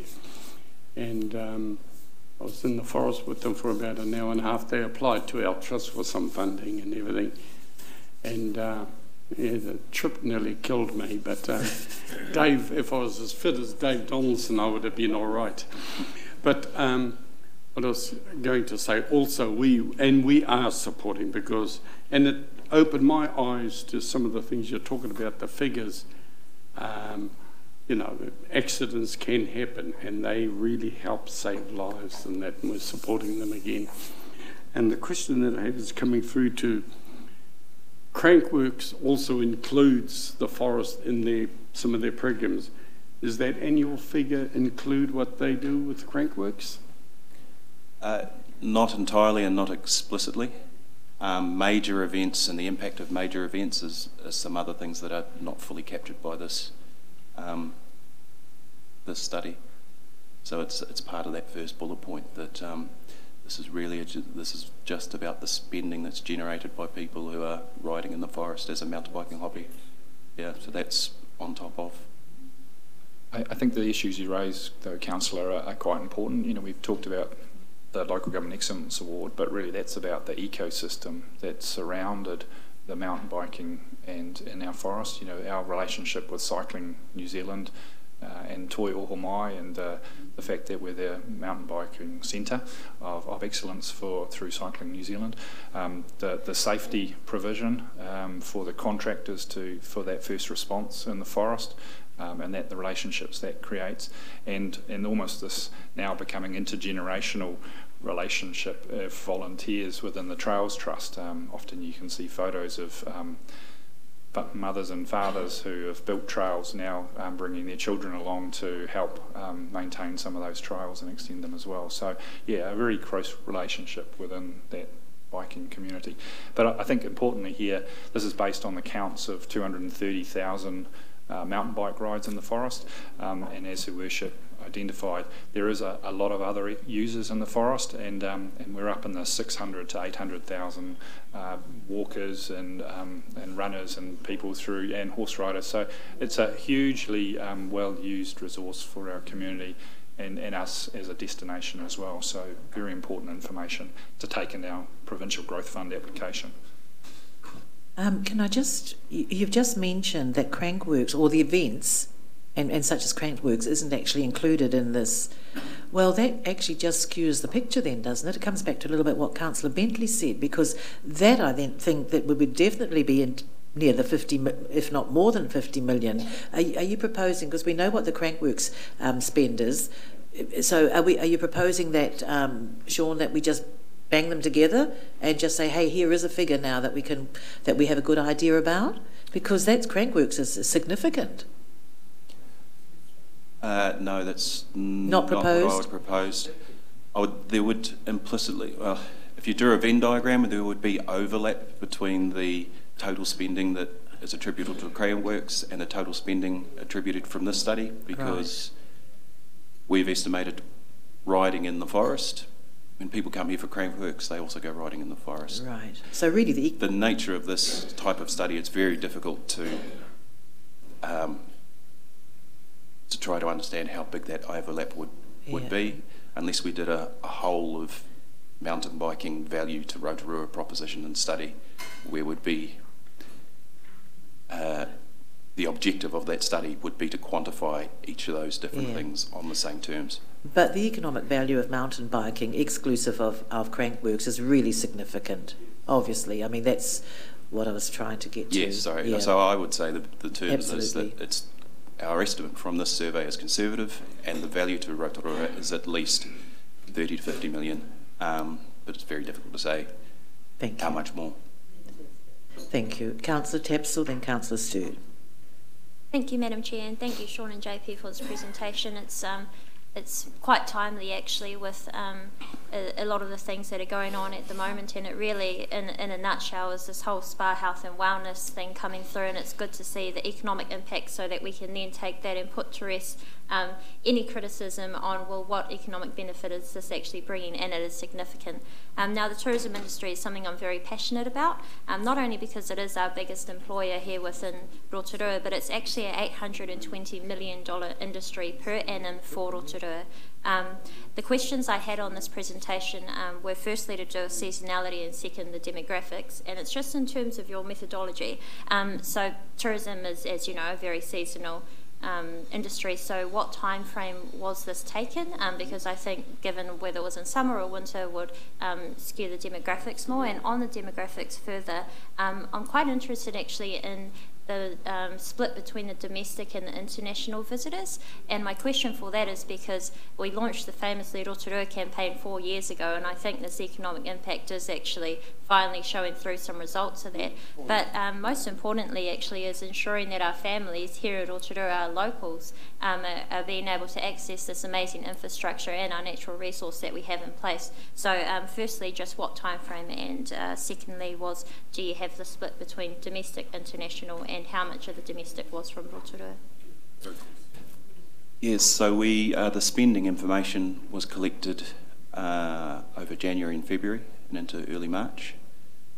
And I was in the forest with them for about an hour and a half. They applied to our trust for some funding and everything. And the trip nearly killed me, but Dave, if I was as fit as Dave Donaldson, I would have been all right. But what I was going to say, also we are supporting, because, and it opened my eyes to some of the things you're talking about, the figures. You know, accidents can happen, and they really help save lives, and that, and we're supporting them again. And the question that I have is coming through to Crankworks also includes the forest in some of their programs. Does that annual figure include what they do with Crankworks? Not entirely and not explicitly. Major events and the impact of major events is some other things that are not fully captured by this this study. So it's part of that first bullet point that this is just about the spending that's generated by people who are riding in the forest as a mountain biking hobby. Yeah, so that's on top of. I think the issues you raise, though, Councillor, are quite important. You know, we've talked about the Local Government Excellence Award, but really that's about the ecosystem that surrounded the mountain biking and in our forest. You know, our relationship with Cycling New Zealand and Toi Ohomai, and the fact that we're the mountain biking centre of excellence through Cycling New Zealand, the safety provision for the contractors for that first response in the forest, and that the relationships that creates, and almost this now becoming intergenerational relationship of volunteers within the Trails Trust. Often you can see photos of mothers and fathers who have built trails now bringing their children along to help maintain some of those trails and extend them as well. So yeah, a very close relationship within that biking community. But I think importantly here, this is based on the counts of 230,000 mountain bike rides in the forest, and as Her Worship identified, there is a lot of other users in the forest, and we're up in the 600 to 800,000 walkers and runners and people through, and horse riders. So it's a hugely well-used resource for our community and us as a destination as well. So very important information to take in our Provincial Growth Fund application. Can I just, you've just mentioned that Crankworks, or the events, and such as Crankworks, isn't actually included in this. Well, that actually just skews the picture then, doesn't it? It comes back to a little bit what Councillor Bentley said, because that I then think that would definitely be near the 50, if not more than 50 million. Are you proposing, because we know what the Crankworks spend is, so are you proposing that, Sean, that we just bang them together and just say, hey, here is a figure now that we have a good idea about? Because that's Crankworks is significant. No, that's not what I would propose. There would implicitly, well, if you drew a Venn diagram, there would be overlap between the total spending that is attributable to Crankworks and the total spending attributed from this study, because we've estimated riding in the forest. When people come here for Crankworks, they also go riding in the forest. Right. So really the nature of this type of study, it's very difficult to try to understand how big that overlap would be, unless we did a whole of mountain biking value to Rotorua proposition and study, where would be the objective of that study would be to quantify each of those different things on the same terms. But the economic value of mountain biking, exclusive of Crankworks, is really significant, obviously. I mean, that's what I was trying to get to. Yes, sorry. Yeah. So I would say the terms is Absolutely. that it's our estimate from this survey is conservative, and the value to Rotorua is at least 30 to 50 million. But it's very difficult to say how much more. Thank you. Councillor Tapsell, then Councillor Stewart. Thank you, Madam Chair, and thank you, Sean and JP, for this presentation. It's quite timely, actually, with a lot of the things that are going on at the moment, and it really, in a nutshell, is this whole spa health and wellness thing coming through, and it's good to see the economic impact so that we can then take that and put to rest any criticism on, well, what economic benefit is this actually bringing, and it is significant. Now, the tourism industry is something I'm very passionate about, not only because it is our biggest employer here within Rotorua, but it's actually an $820 million industry per annum for Rotorua. The questions I had on this presentation were firstly to do with seasonality and second the demographics, and it's just in terms of your methodology. So tourism is, as you know, a very seasonal industry. So what time frame was this taken? Because I think given whether it was in summer or winter would skew the demographics more. And on the demographics further, I'm quite interested actually in the split between the domestic and the international visitors. And my question for that is because we launched the famously Rotorua campaign 4 years ago, and I think this economic impact is actually finally showing through some results of that. But most importantly actually is ensuring that our families here at Rotorua, our locals, are being able to access this amazing infrastructure and our natural resource that we have in place. So firstly, just what time frame, and secondly was, do you have the split between domestic, international, and how much of the domestic was from Rotorua? Yes, so the spending information was collected over January and February and into early March,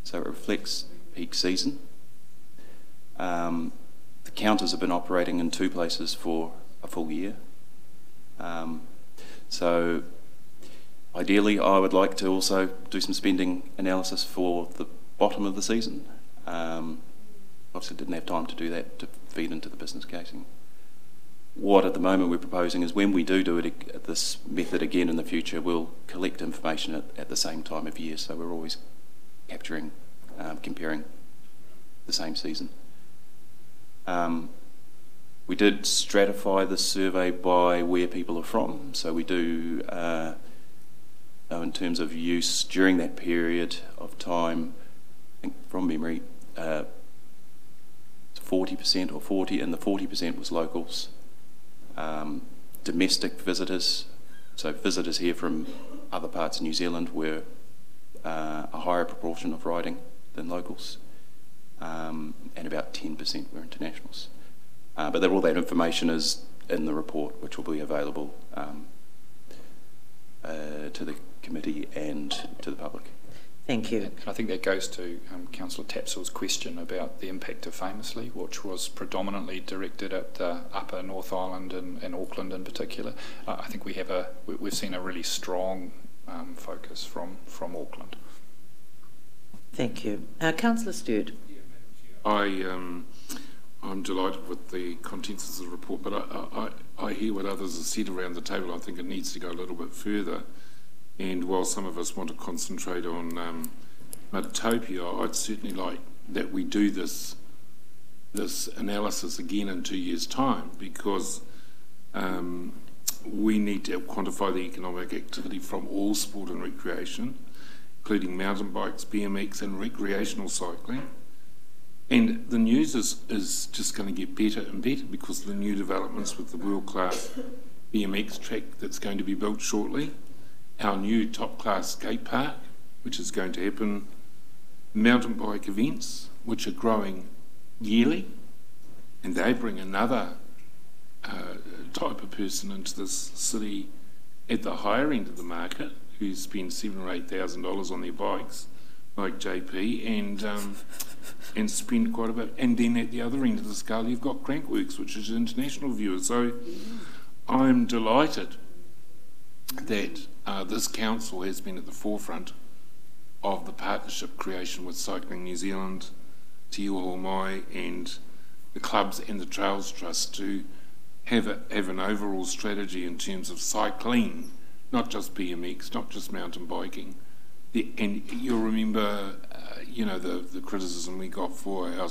so it reflects peak season. The counters have been operating in 2 places for a full year. So ideally I would like to also do some spending analysis for the bottom of the season. Obviously didn't have time to do that to feed into the business casing. What at the moment we're proposing is when we do it, this method again in the future, we'll collect information at the same time of year, so we're always capturing, comparing the same season. We did stratify the survey by where people are from, so we do in terms of use during that period of time, I think from memory, 40% or 40, and the 40% was locals. Domestic visitors, so visitors here from other parts of New Zealand, were a higher proportion of riding than locals, and about 10% were internationals. But all that information is in the report, which will be available to the committee and to the public. Thank you. And I think that goes to Councillor Tapsell's question about the impact of Famously, which was predominantly directed at the Upper North Island and Auckland in particular. I think we've seen a really strong focus from Auckland. Thank you. Councillor Stewart. I'm delighted with the contents of the report, but I hear what others have said around the table. I think it needs to go a little bit further. And while some of us want to concentrate on Matopia, I'd certainly like that we do this analysis again in 2 years' time, because we need to quantify the economic activity from all sport and recreation, including mountain bikes, BMX and recreational cycling. And the news is just going to get better and better because of the new developments with the world-class BMX track that's going to be built shortly, our new top-class skate park, which is going to happen, mountain bike events, which are growing yearly, and they bring another type of person into this city at the higher end of the market who spend $7,000 or $8,000 on their bikes, like JP, and spend quite a bit. And then at the other end of the scale, you've got Crankworks, which is an international viewer. So I'm delighted that this council has been at the forefront of the partnership creation with Cycling New Zealand, Te Uho Mai, and the clubs and the Trails Trust to have an overall strategy in terms of cycling, not just BMX, not just mountain biking. And you'll remember, the criticism we got for our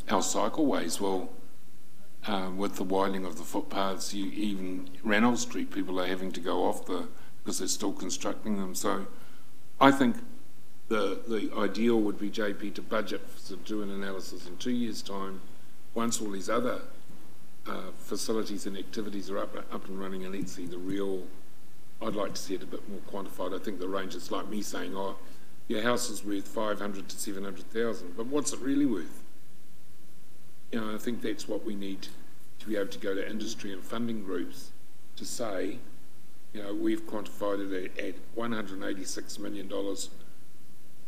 cycleways. Well, with the widening of the footpaths, even Ranald Street, people are having to go off because they're still constructing them. So I think the ideal would be, JP, to budget to do an analysis in 2 years' time, once all these other facilities and activities are up and running, and let's see the real. I'd like to see it a bit more quantified. I think the range is like me saying, oh, your house is worth 500 to 700,000, but what's it really worth? I think that's what we need to be able to go to industry and funding groups to say, we've quantified it at $186 million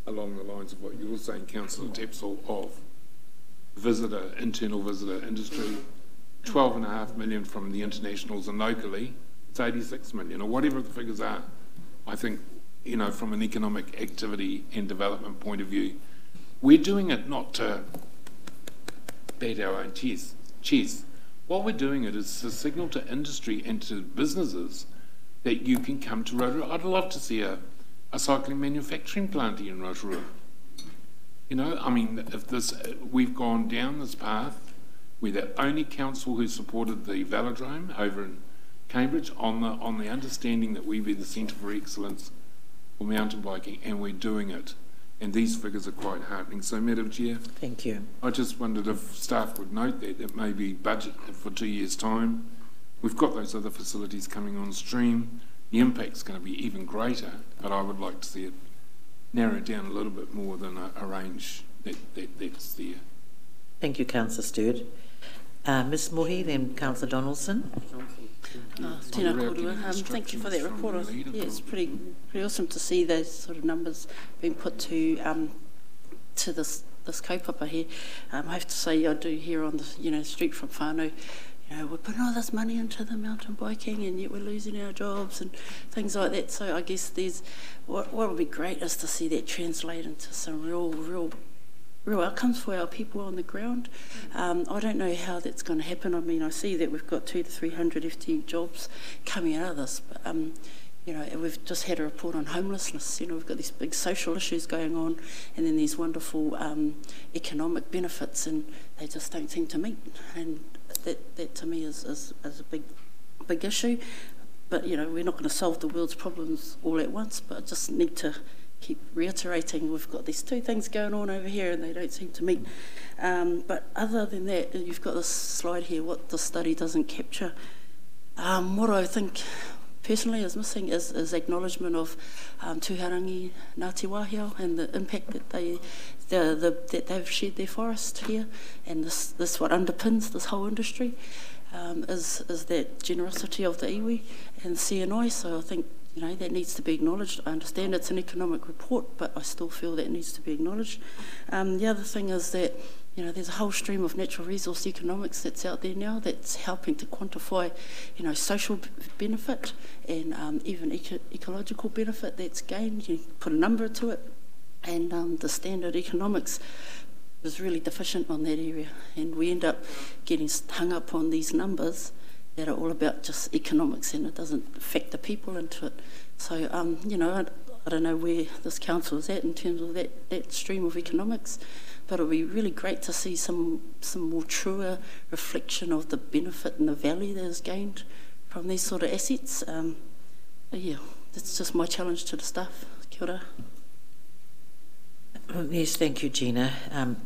along the lines of what you were saying, Councillor Tapsell, of internal visitor industry, 12.5 million from the internationals, and locally it's 86 million, or whatever the figures are. I think, from an economic activity and development point of view, we're doing it not to bat our own chest. What we're doing it is to signal to industry and to businesses that you can come to Rotorua. I'd love to see a cycling manufacturing plant here in Rotorua. If we've gone down this path, we're the only council who supported the velodrome over in Cambridge on the understanding that we be the centre for excellence for mountain biking, and we're doing it. And these figures are quite heartening. So, Madam Chair, thank you. I just wondered if staff would note that maybe budget for 2 years' time. We've got those other facilities coming on stream. The impact's going to be even greater, but I would like to see it narrowed down a little bit more than a range that's there. Thank you, Councillor Stewart. Ms Mohi, then Councillor Donaldson. Tēnā kōrua. Thank you for that report. It's pretty awesome to see those sort of numbers being put to this kaupapa here. I have to say, I do hear on the street from whānau, we're putting all this money into the mountain biking and yet we're losing our jobs and things like that. So I guess what would be great is to see that translate into some real outcomes for our people on the ground. I don't know how that's going to happen. I mean, I see that we've got 200 to 300 FTE jobs coming out of this, but we've just had a report on homelessness. We've got these big social issues going on, and then these wonderful economic benefits, and they just don't seem to meet. And that to me is a big issue. But we're not going to solve the world's problems all at once. But I just need to keep reiterating we've got these two things going on over here and they don't seem to meet. But other than that, you've got this slide here, what the study doesn't capture. What I think personally is missing is acknowledgement of Tūharangi Ngāti Wāhia and the impact that they've shared their forest here, and this what underpins this whole industry is that generosity of the iwi and CNI. So I think that needs to be acknowledged. I understand it's an economic report, but I still feel that needs to be acknowledged. The other thing is that there's a whole stream of natural resource economics that's out there now that's helping to quantify social benefit and even ecological benefit that's gained. You put a number to it, and the standard economics is really deficient on that area, and we end up getting hung up on these numbers that are all about just economics, and it doesn't factor people into it. So, I don't know where this council is at in terms of that stream of economics, but it would be really great to see some more truer reflection of the benefit and the value that is gained from these sort of assets. that's just my challenge to the staff. Kia ora. Yes, thank you, Gina.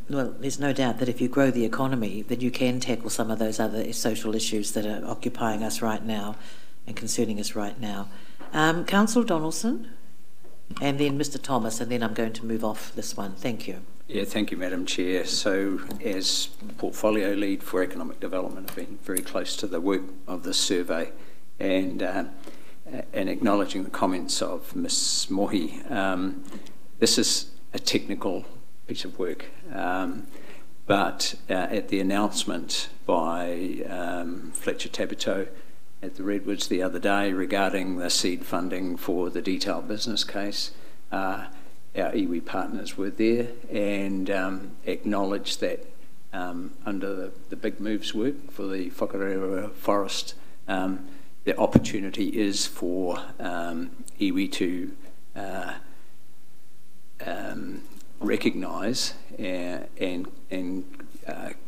Well, there's no doubt that if you grow the economy, then you can tackle some of those other social issues that are occupying us right now and concerning us right now. Councillor Donaldson, and then Mr Thomas, and then I'm going to move off this one. Thank you. Yeah, thank you, Madam Chair. So, as Portfolio Lead for Economic Development, I've been very close to the work of this survey, and acknowledging the comments of Ms Mohi. This is a technical piece of work, but at the announcement by Fletcher Tabito at the Redwoods the other day regarding the seed funding for the detailed business case, our iwi partners were there and acknowledged that under the Big Moves work for the Whakarewa Forest, the opportunity is for iwi to recognise and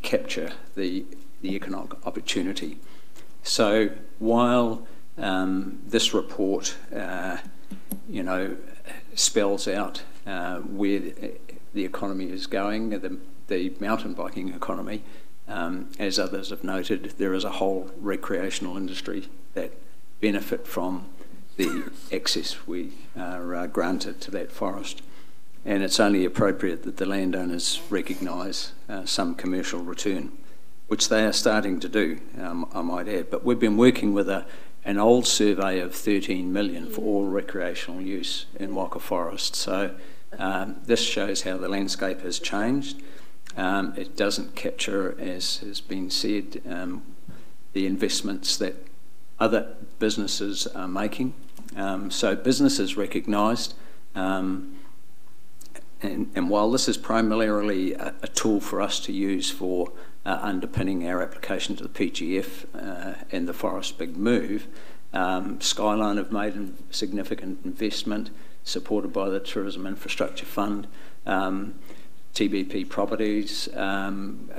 capture the economic opportunity. So while this report, spells out where the economy is going, the mountain biking economy, as others have noted, there is a whole recreational industry that benefit from the access we are granted to that forest. And it's only appropriate that the landowners recognise some commercial return, which they are starting to do, I might add. But we've been working with an old survey of 13 million for all recreational use in Waka Forest. So this shows how the landscape has changed. It doesn't capture, as has been said, the investments that other businesses are making. So business is recognised. And while this is primarily a tool for us to use for underpinning our application to the PGF and the Forest Big Move, Skyline have made a significant investment supported by the Tourism Infrastructure Fund. TBP Properties are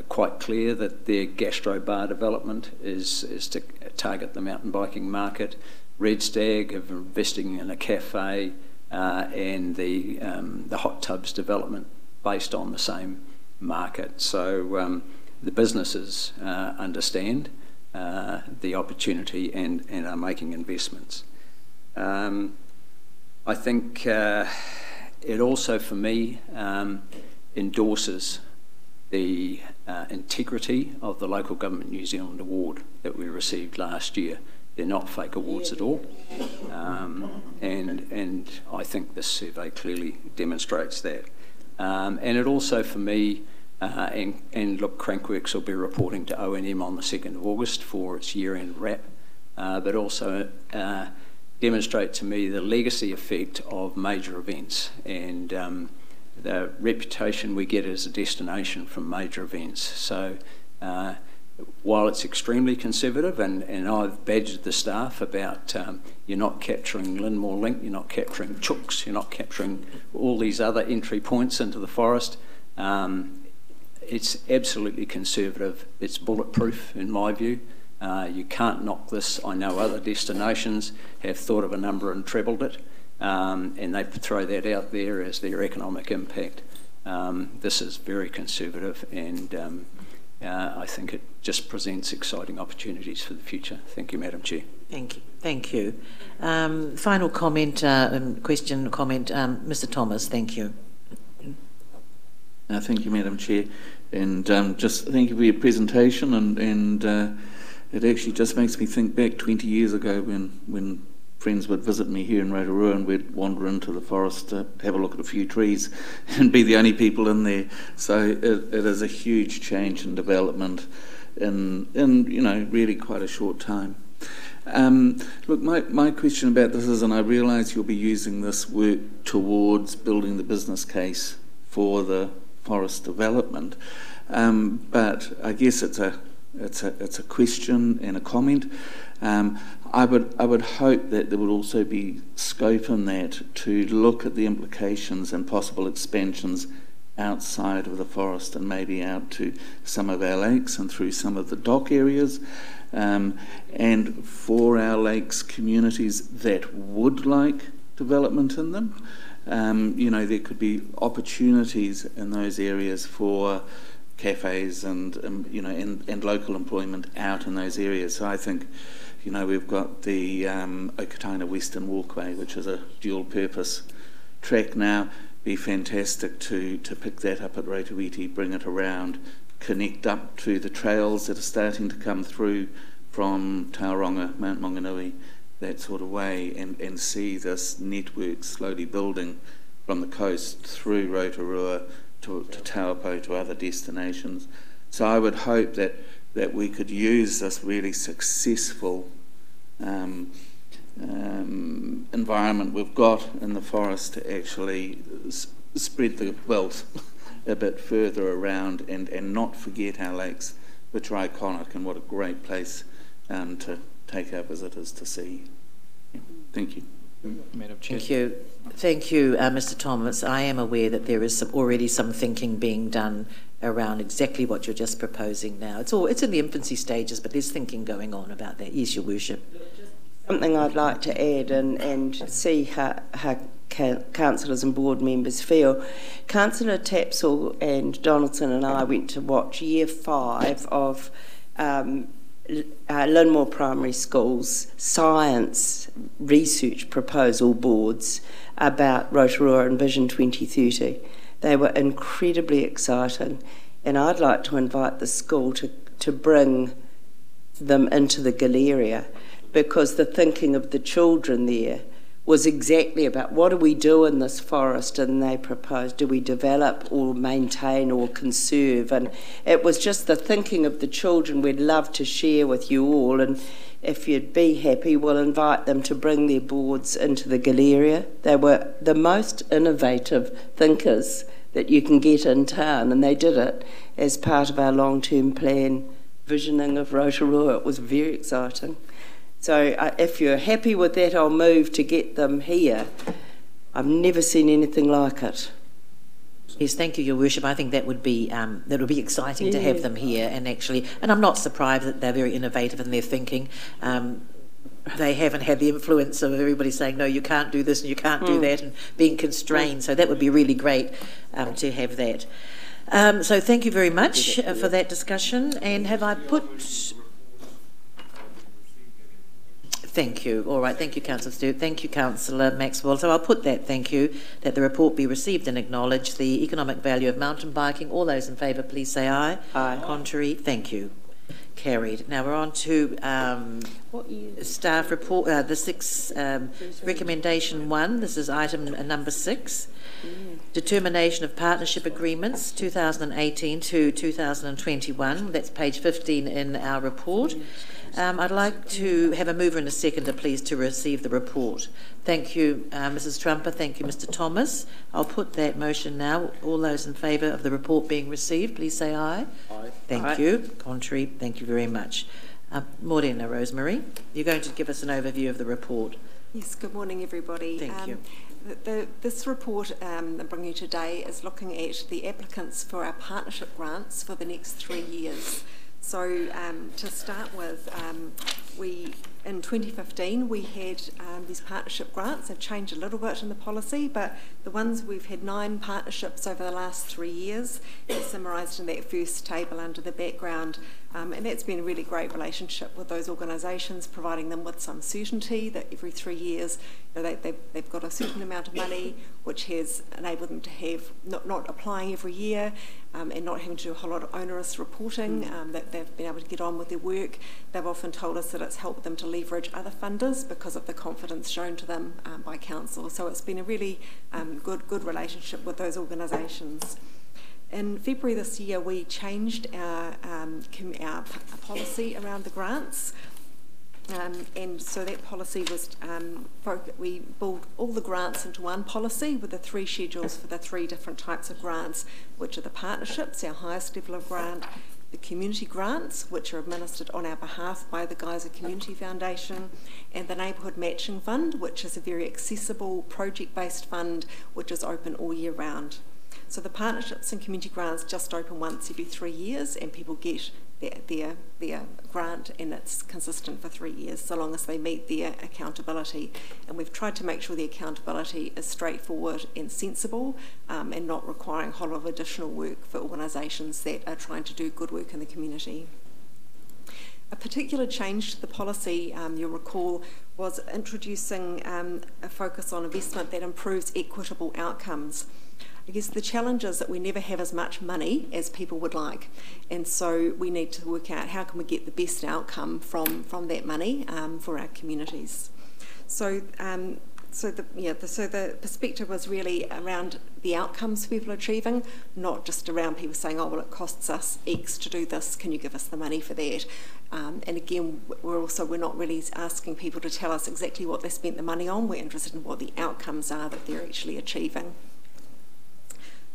quite clear that their gastro bar development is to target the mountain biking market. Red Stag have investing in a cafe, and the hot tubs development based on the same market. So the businesses understand the opportunity and are making investments. I think it also, for me, endorses the integrity of the Local Government New Zealand Award that we received last year. They're not fake awards at all, and I think this survey clearly demonstrates that. And it also, for me, and look, Crankworks will be reporting to O&M on the 2nd of August for its year-end wrap, but also demonstrate to me the legacy effect of major events and the reputation we get as a destination from major events. So while it's extremely conservative, and I've badgered the staff about you're not capturing Linmore Link, you're not capturing chooks, you're not capturing all these other entry points into the forest, it's absolutely conservative. It's bulletproof in my view. You can't knock this. I know other destinations have thought of a number and trebled it, and they throw that out there as their economic impact. This is very conservative, and I think it just presents exciting opportunities for the future. Thank you, Madam Chair. Thank you. Thank you. Final comment, question, comment, Mr Thomas, thank you. Thank you, Madam Chair, and just thank you for your presentation, and it actually just makes me think back 20 years ago when friends would visit me here in Rotorua and we'd wander into the forest to have a look at a few trees and be the only people in there. So it is a huge change and development in really quite a short time. Look, my question about this is, and I realise you'll be using this work towards building the business case for the forest development, but I guess it's a question and a comment. I would hope that there would also be scope in that to look at the implications and possible expansions outside of the forest and maybe out to some of our lakes and through some of the dock areas. And for our lakes communities that would like development in them, there could be opportunities in those areas for cafes and local employment out in those areas. So I think, we've got the Okataina Western Walkway, which is a dual-purpose track now. Be fantastic to pick that up at Rotorua, bring it around, connect up to the trails that are starting to come through from Tauranga, Mount Maunganui, that sort of way, and see this network slowly building from the coast through Rotorua to Taupo, to other destinations. So I would hope that we could use this really successful environment we've got in the forest to actually spread the wealth a bit further around and not forget our lakes, which are iconic, and what a great place to take our visitors to see. Yeah. Thank you. Madam Chair. Thank you, Mr. Thomas. I am aware that there is already some thinking being done around exactly what you're just proposing now. It's in the infancy stages, but there's thinking going on about that. Yes, Your Worship. Something I'd like to add and see how councillors and board members feel. Councillor Tapsell and Donaldson and I went to watch Year 5 of Linmore Primary School's science research proposal boards about Rotorua and Vision 2030. They were incredibly exciting, and I'd like to invite the school to bring them into the Galleria, because the thinking of the children there was exactly about what do we do in this forest, and they proposed, do we develop or maintain or conserve? And it was just the thinking of the children we'd love to share with you all, and if you'd be happy, we'll invite them to bring their boards into the Galleria. They were the most innovative thinkers that you can get in town, and they did it as part of our long-term plan visioning of Rotorua. It was very exciting. So if you're happy with that, I'll move to get them here. I've never seen anything like it. Yes, thank you, Your Worship. I think that would be exciting to have them here, and I'm not surprised that they're very innovative in their thinking. They haven't had the influence of everybody saying, no, you can't do this and you can't do that, and being constrained. So that would be really great to have that. So thank you very much for that discussion. And have I put... Thank you. All right. Thank you, Councillor Stewart. Thank you, Councillor Maxwell. So I'll put that, thank you, that the report be received and acknowledged. The economic value of mountain biking. All those in favour, please say aye. Aye. Contrary. Thank you. Carried. Now we're on to staff report, the 6, recommendation 1. This is item number 6. Determination of partnership agreements 2018 to 2021. That's page 15 in our report. I'd like to have a mover and a seconder, please, to receive the report. Thank you, Mrs. Trumper. Thank you, Mr. Thomas. I'll put that motion now. All those in favour of the report being received, please say aye. Aye. Thank you. Contrary. Thank you very much. Morena Rosemary, you're going to give us an overview of the report. Yes, good morning, everybody. Thank you. This report I'm bringing you today is looking at the applicants for our partnership grants for the next 3 years. So to start with, in 2015 we had these partnership grants. They've changed a little bit in the policy, but the ones we've had 9 partnerships over the last 3 years. It's summarised in that first table under the background, and that's been a really great relationship with those organisations, providing them with some certainty that every 3 years they've got a certain amount of money, which has enabled them to have not applying every year and not having to do a whole lot of onerous reporting, that they've been able to get on with their work. They've often told us that it's helped them to leverage other funders because of the confidence shown to them by council. So it's been a really good relationship with those organisations. In February this year, we changed our policy around the grants. And so that policy was, we pulled all the grants into one policy with the 3 schedules for the 3 different types of grants, which are the partnerships, our highest level of grant, the community grants, which are administered on our behalf by the Geyser Community Foundation, and the Neighbourhood Matching Fund, which is a very accessible project-based fund which is open all year round. So the partnerships and community grants just open once every 3 years, and people get their grant, and it's consistent for 3 years, so long as they meet their accountability. And we've tried to make sure the accountability is straightforward and sensible, and not requiring a whole lot of additional work for organisations that are trying to do good work in the community. A particular change to the policy, you'll recall, was introducing a focus on investment that improves equitable outcomes. I guess the challenge is that we never have as much money as people would like, and so we need to work out how can we get the best outcome from that money for our communities. So the perspective was really around the outcomes people are achieving, not just around people saying, oh, well, it costs us X to do this, can you give us the money for that? And again, we're not really asking people to tell us exactly what they spent the money on, we're interested in what the outcomes are that they're actually achieving.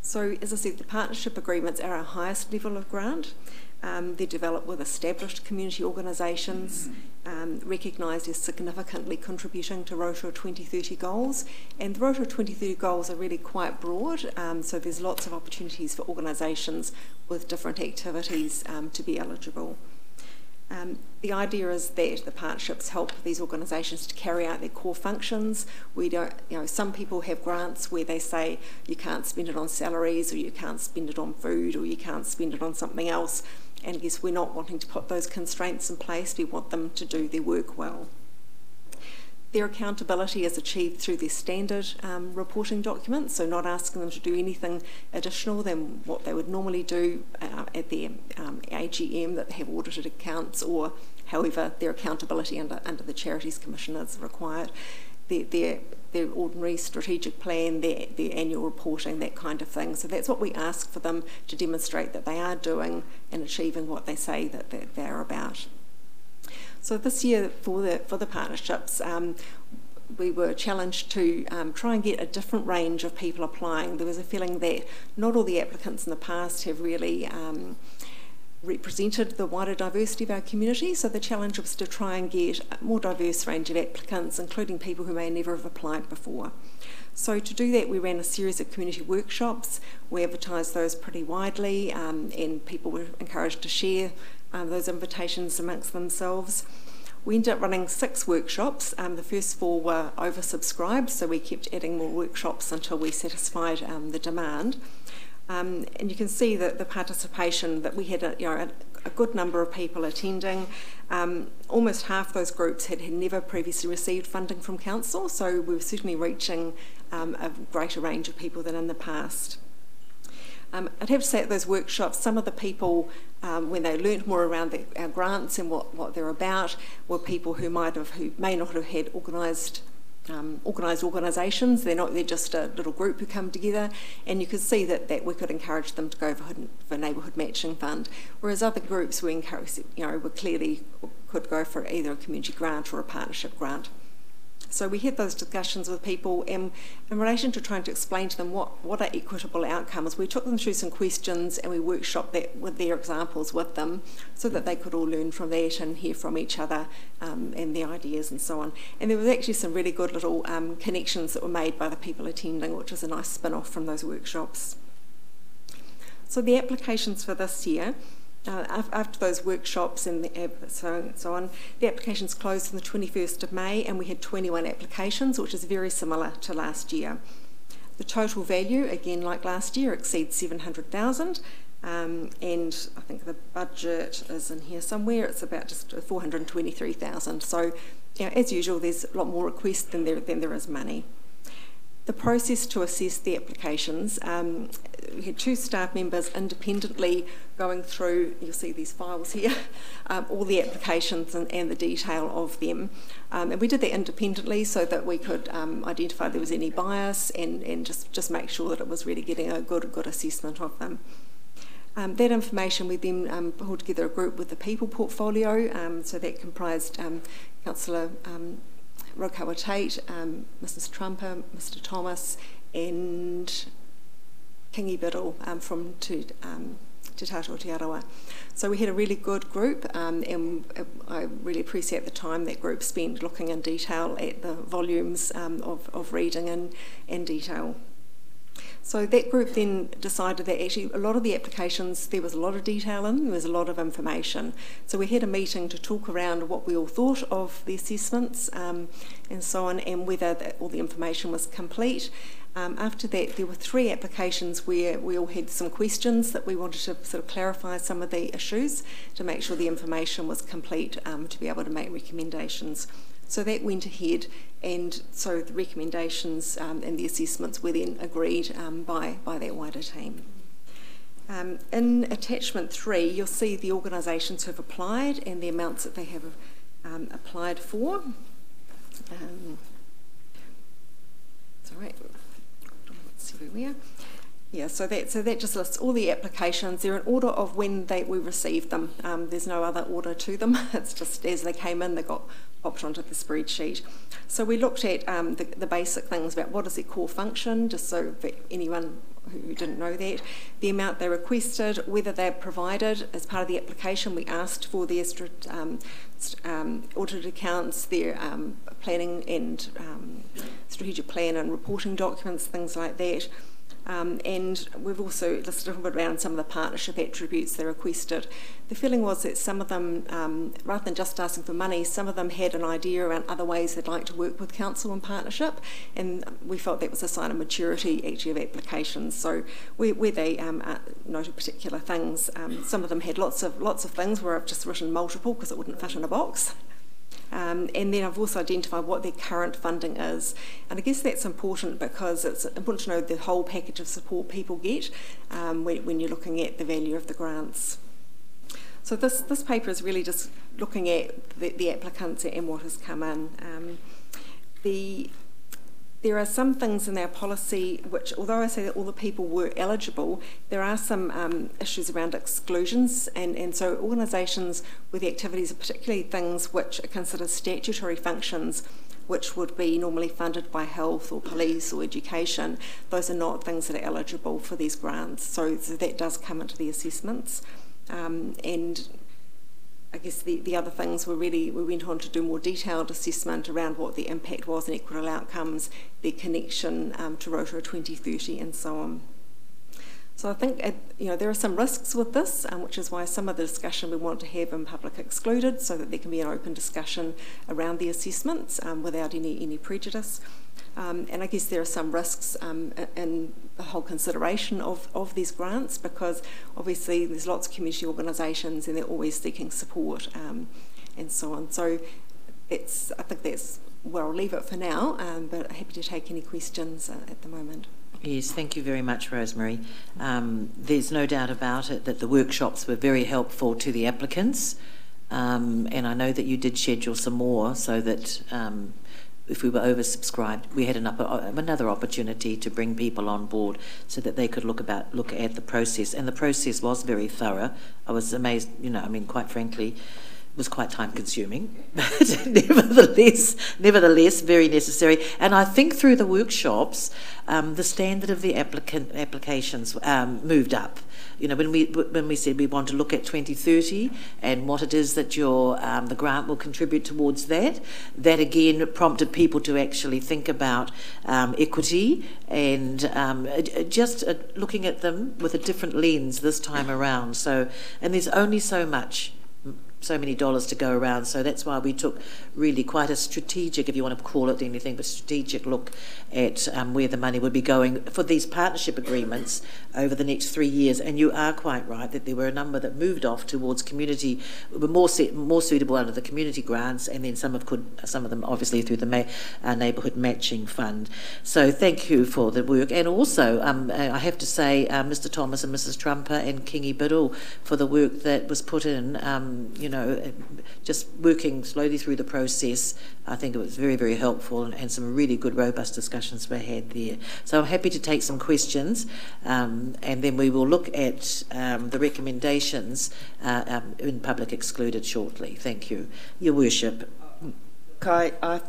So, as I said, the partnership agreements are our highest level of grant. They're developed with established community organisations, recognised as significantly contributing to Rotorua 2030 goals. And the Rotorua 2030 goals are really quite broad, so there's lots of opportunities for organisations with different activities to be eligible. The idea is that the partnerships help these organisations to carry out their core functions. We don't, some people have grants where they say you can't spend it on salaries, or you can't spend it on food, or you can't spend it on something else. And I guess we're not wanting to put those constraints in place. We want them to do their work well. Their accountability is achieved through their standard reporting documents, so not asking them to do anything additional than what they would normally do at their AGM, that they have audited accounts, or however their accountability under the Charities Commission is required. Their ordinary strategic plan, their annual reporting, that kind of thing. So that's what we ask for them to demonstrate that they are doing and achieving what they say that they're about. So this year for the partnerships, we were challenged to try and get a different range of people applying. There was a feeling that not all the applicants in the past have really represented the wider diversity of our community, so the challenge was to try and get a more diverse range of applicants, including people who may never have applied before. So to do that, we ran a series of community workshops. We advertised those pretty widely, and people were encouraged to share those invitations amongst themselves. We ended up running 6 workshops. The first 4 were oversubscribed, so we kept adding more workshops until we satisfied the demand. And you can see that the participation, that we had a good number of people attending. Almost half those groups had never previously received funding from council, so we were certainly reaching a greater range of people than in the past. I'd have to say at those workshops, some of the people, when they learnt more around our grants and what they're about, were people who may not have had organised organisations. They're just a little group who come together, and you could see that we could encourage them to go for neighbourhood matching fund, whereas other groups we encouraged, clearly could go for either a community grant or a partnership grant. So we had those discussions with people, and in relation to trying to explain to them what are equitable outcomes, we took them through some questions and we workshopped that with their examples with them, so that they could all learn from that and hear from each other and their ideas and so on. And there was actually some really good little connections that were made by the people attending, which was a nice spin-off from those workshops. So the applications for this year, after those workshops and so on, the applications closed on the 21st of May, and we had 21 applications, which is very similar to last year. The total value, again like last year, exceeds 700,000, and I think the budget is in here somewhere. It's about just 423,000. So, as usual, there's a lot more requests than there is money. The process to assess the applications, we had 2 staff members independently going through, you'll see these files here, all the applications and the detail of them. And we did that independently so that we could identify if there was any bias and just make sure that it was really getting a good assessment of them. That information, we then pulled together a group with the people portfolio, so that comprised Councillor Raukawa-Tait, Mrs Trumper, Mr Thomas, and Kingi Biddle from Te Tato Te Arawa. So we had a really good group, and I really appreciate the time that group spent looking in detail at the volumes of reading in detail. So that group then decided that actually a lot of the applications, there was a lot of detail in, there was a lot of information. So we had a meeting to talk around what we all thought of the assessments and so on, and whether all the information was complete. After that, there were 3 applications where we all had some questions that we wanted to sort of clarify some of the issues to make sure the information was complete to be able to make recommendations. So that went ahead, and so the recommendations and the assessments were then agreed by that wider team. In attachment 3, you'll see the organisations who have applied and the amounts that they have applied for. Sorry, let's see where we are. Yeah, so that just lists all the applications. They're in order of when we received them. There's no other order to them. It's just as they came in, they got popped onto the spreadsheet. So we looked at the basic things about what is their core function, just so for anyone who didn't know that, the amount they requested, whether they're provided as part of the application. We asked for their audited accounts, their planning and strategic plan and reporting documents, things like that. And we've also listed a little bit around some of the partnership attributes they requested. The feeling was that some of them, rather than just asking for money, some of them had an idea around other ways they'd like to work with council in partnership, and we felt that was a sign of maturity actually of applications. So where they noted particular things, some of them had lots of things where I've just written multiple because it wouldn't fit in a box. And then I've also identified what their current funding is. And I guess that's important because it's important to know the whole package of support people get when you're looking at the value of the grants. So this paper is really just looking at the applicants and what has come in. There are some things in our policy which, although I say that all the people were eligible, there are some issues around exclusions, and so organisations with the activities are particularly things which are considered statutory functions, which would be normally funded by health or police or education. Those are not things that are eligible for these grants, so that does come into the assessments. And I guess the other things were really, we went on to do more detailed assessment around what the impact was and equitable outcomes, their connection to Rotorua 2030 and so on. So I think there are some risks with this, which is why some of the discussion we want to have in public excluded, so that there can be an open discussion around the assessments without any prejudice. And I guess there are some risks in the whole consideration of these grants, because obviously there's lots of community organisations and they're always seeking support and so on. So I think that's where I'll leave it for now, but happy to take any questions at the moment. Yes, thank you very much, Rosemary. There's no doubt about it that the workshops were very helpful to the applicants, and I know that you did schedule some more so that if we were oversubscribed, we had another opportunity to bring people on board so that they could look at the process. And the process was very thorough. I was amazed, quite frankly, it was quite time-consuming, but nevertheless, very necessary. And I think through the workshops, the standard of the applications moved up. When we said we want to look at 2030 and what it is that the grant will contribute towards that again prompted people to actually think about equity and just looking at them with a different lens this time around. So, and there's only so many dollars to go around, so that's why we took really quite a strategic, if you want to call it anything, but strategic look at where the money would be going for these partnership agreements over the next 3 years. And you are quite right that there were a number that moved off towards community, were more suitable under the community grants, and then some of them obviously through the neighbourhood matching fund. So thank you for the work, and also I have to say Mr. Thomas and Mrs. Trumper and Kingy Biddle for the work that was put in. Just working slowly through the process, I think it was very, very helpful, and some really good, robust discussions were had there. So I'm happy to take some questions, and then we will look at the recommendations in public excluded shortly. Thank you. Your Worship. I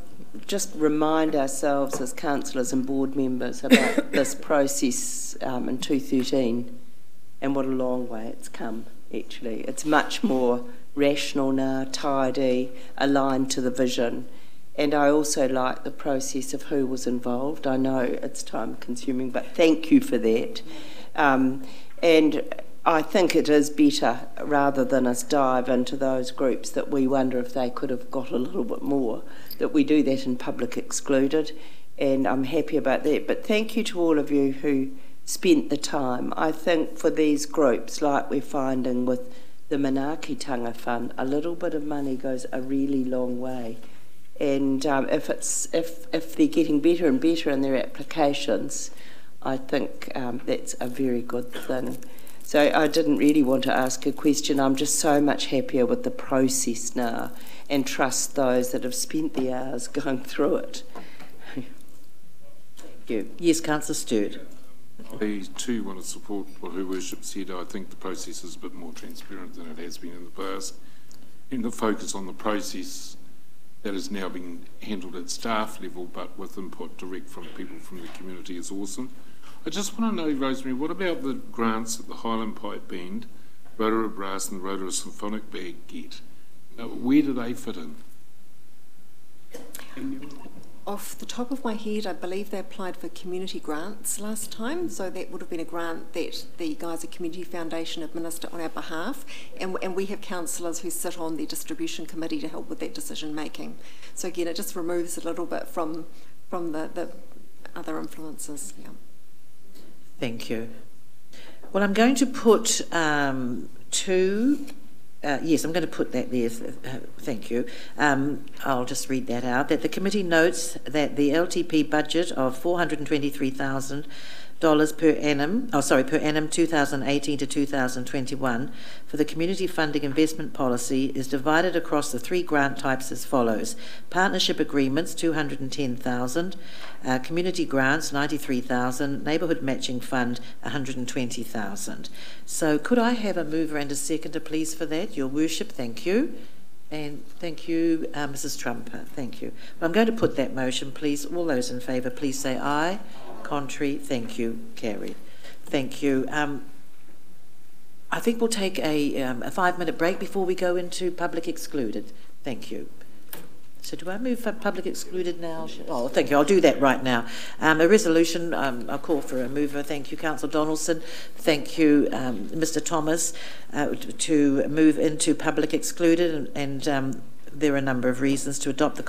just remind ourselves as councillors and board members about this process in 2013 and what a long way it's come, actually. It's much more rational now, tidy, aligned to the vision, And I also like the process of who was involved. I know it's time consuming, but thank you for that. And I think it is better, rather than us dive into those groups that we wonder if they could have got a little bit more, that we do that in public excluded. And I'm happy about that. But thank you to all of you who spent the time. I think for these groups, like we're finding with the Manaakitanga Fund, a little bit of money goes a really long way. And if they're getting better and better in their applications, I think that's a very good thing. So I didn't really want to ask a question. I'm just so much happier with the process now, and trust those that have spent the hours going through it. Thank you. Yes, Councillor Stewart. I too want to support what Her Worship said. I think the process is a bit more transparent than it has been in the past. And the focus on the process that is now being handled at staff level, but with input direct from people from the community, is awesome. I just want to know, Rosemary, what about the grants that the Highland Pipe Band, Rotorua Brass and Rotorua Symphonic Band get? Where do they fit in? Off the top of my head, I believe they applied for community grants last time, so that would have been a grant that the guys at Community Foundation administer on our behalf, and we have councillors who sit on the distribution committee to help with that decision making. So again, it just removes a little bit from the other influences. Yeah. Thank you. Well, I'm going to put yes, I'm going to put that there. Thank you. I'll just read that out. That the committee notes that the LTP budget of $423,000 per annum, per annum 2018 to 2021 for the community funding investment policy is divided across the three grant types as follows: partnership agreements $210,000, community grants $93,000, neighbourhood matching fund $120,000. So could I have a mover and a seconder please for that? Your Worship, thank you. And thank you, Mrs. Trumper, thank you. Well, I'm going to put that motion, please. All those in favour, please say aye. Contrary, thank you, carried. Thank you. I think we'll take a 5-minute break before we go into public excluded. Thank you. So do I move for public excluded now? Oh, thank you. I'll do that right now. A resolution, I'll call for a mover. Thank you, Councillor Donaldson. Thank you, Mr. Thomas, to move into public excluded. And there are a number of reasons to adopt the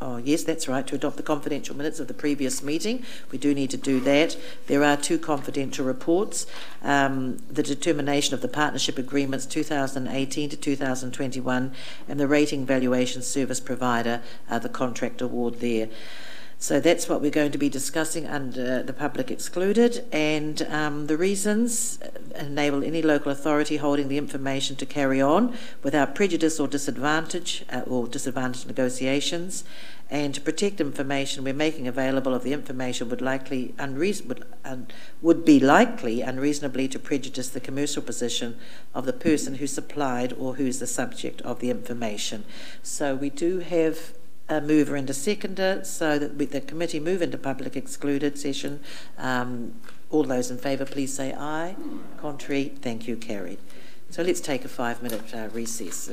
Oh, yes, that's right, to adopt the confidential minutes of the previous meeting. We do need to do that. There are 2 confidential reports. The determination of the partnership agreements 2018 to 2021 and the rating valuation service provider, the contract award there. So that's what we're going to be discussing under the public excluded, and the reasons enable any local authority holding the information to carry on without prejudice or disadvantage negotiations, and to protect information we're making available of the information would be likely unreasonably to prejudice the commercial position of the person who supplied or who's the subject of the information. So we do have a mover and a seconder, so that the committee move into public excluded session. All those in favour, please say aye. Contrary, thank you, carried. So let's take a 5-minute recess.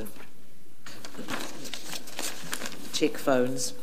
Check phones.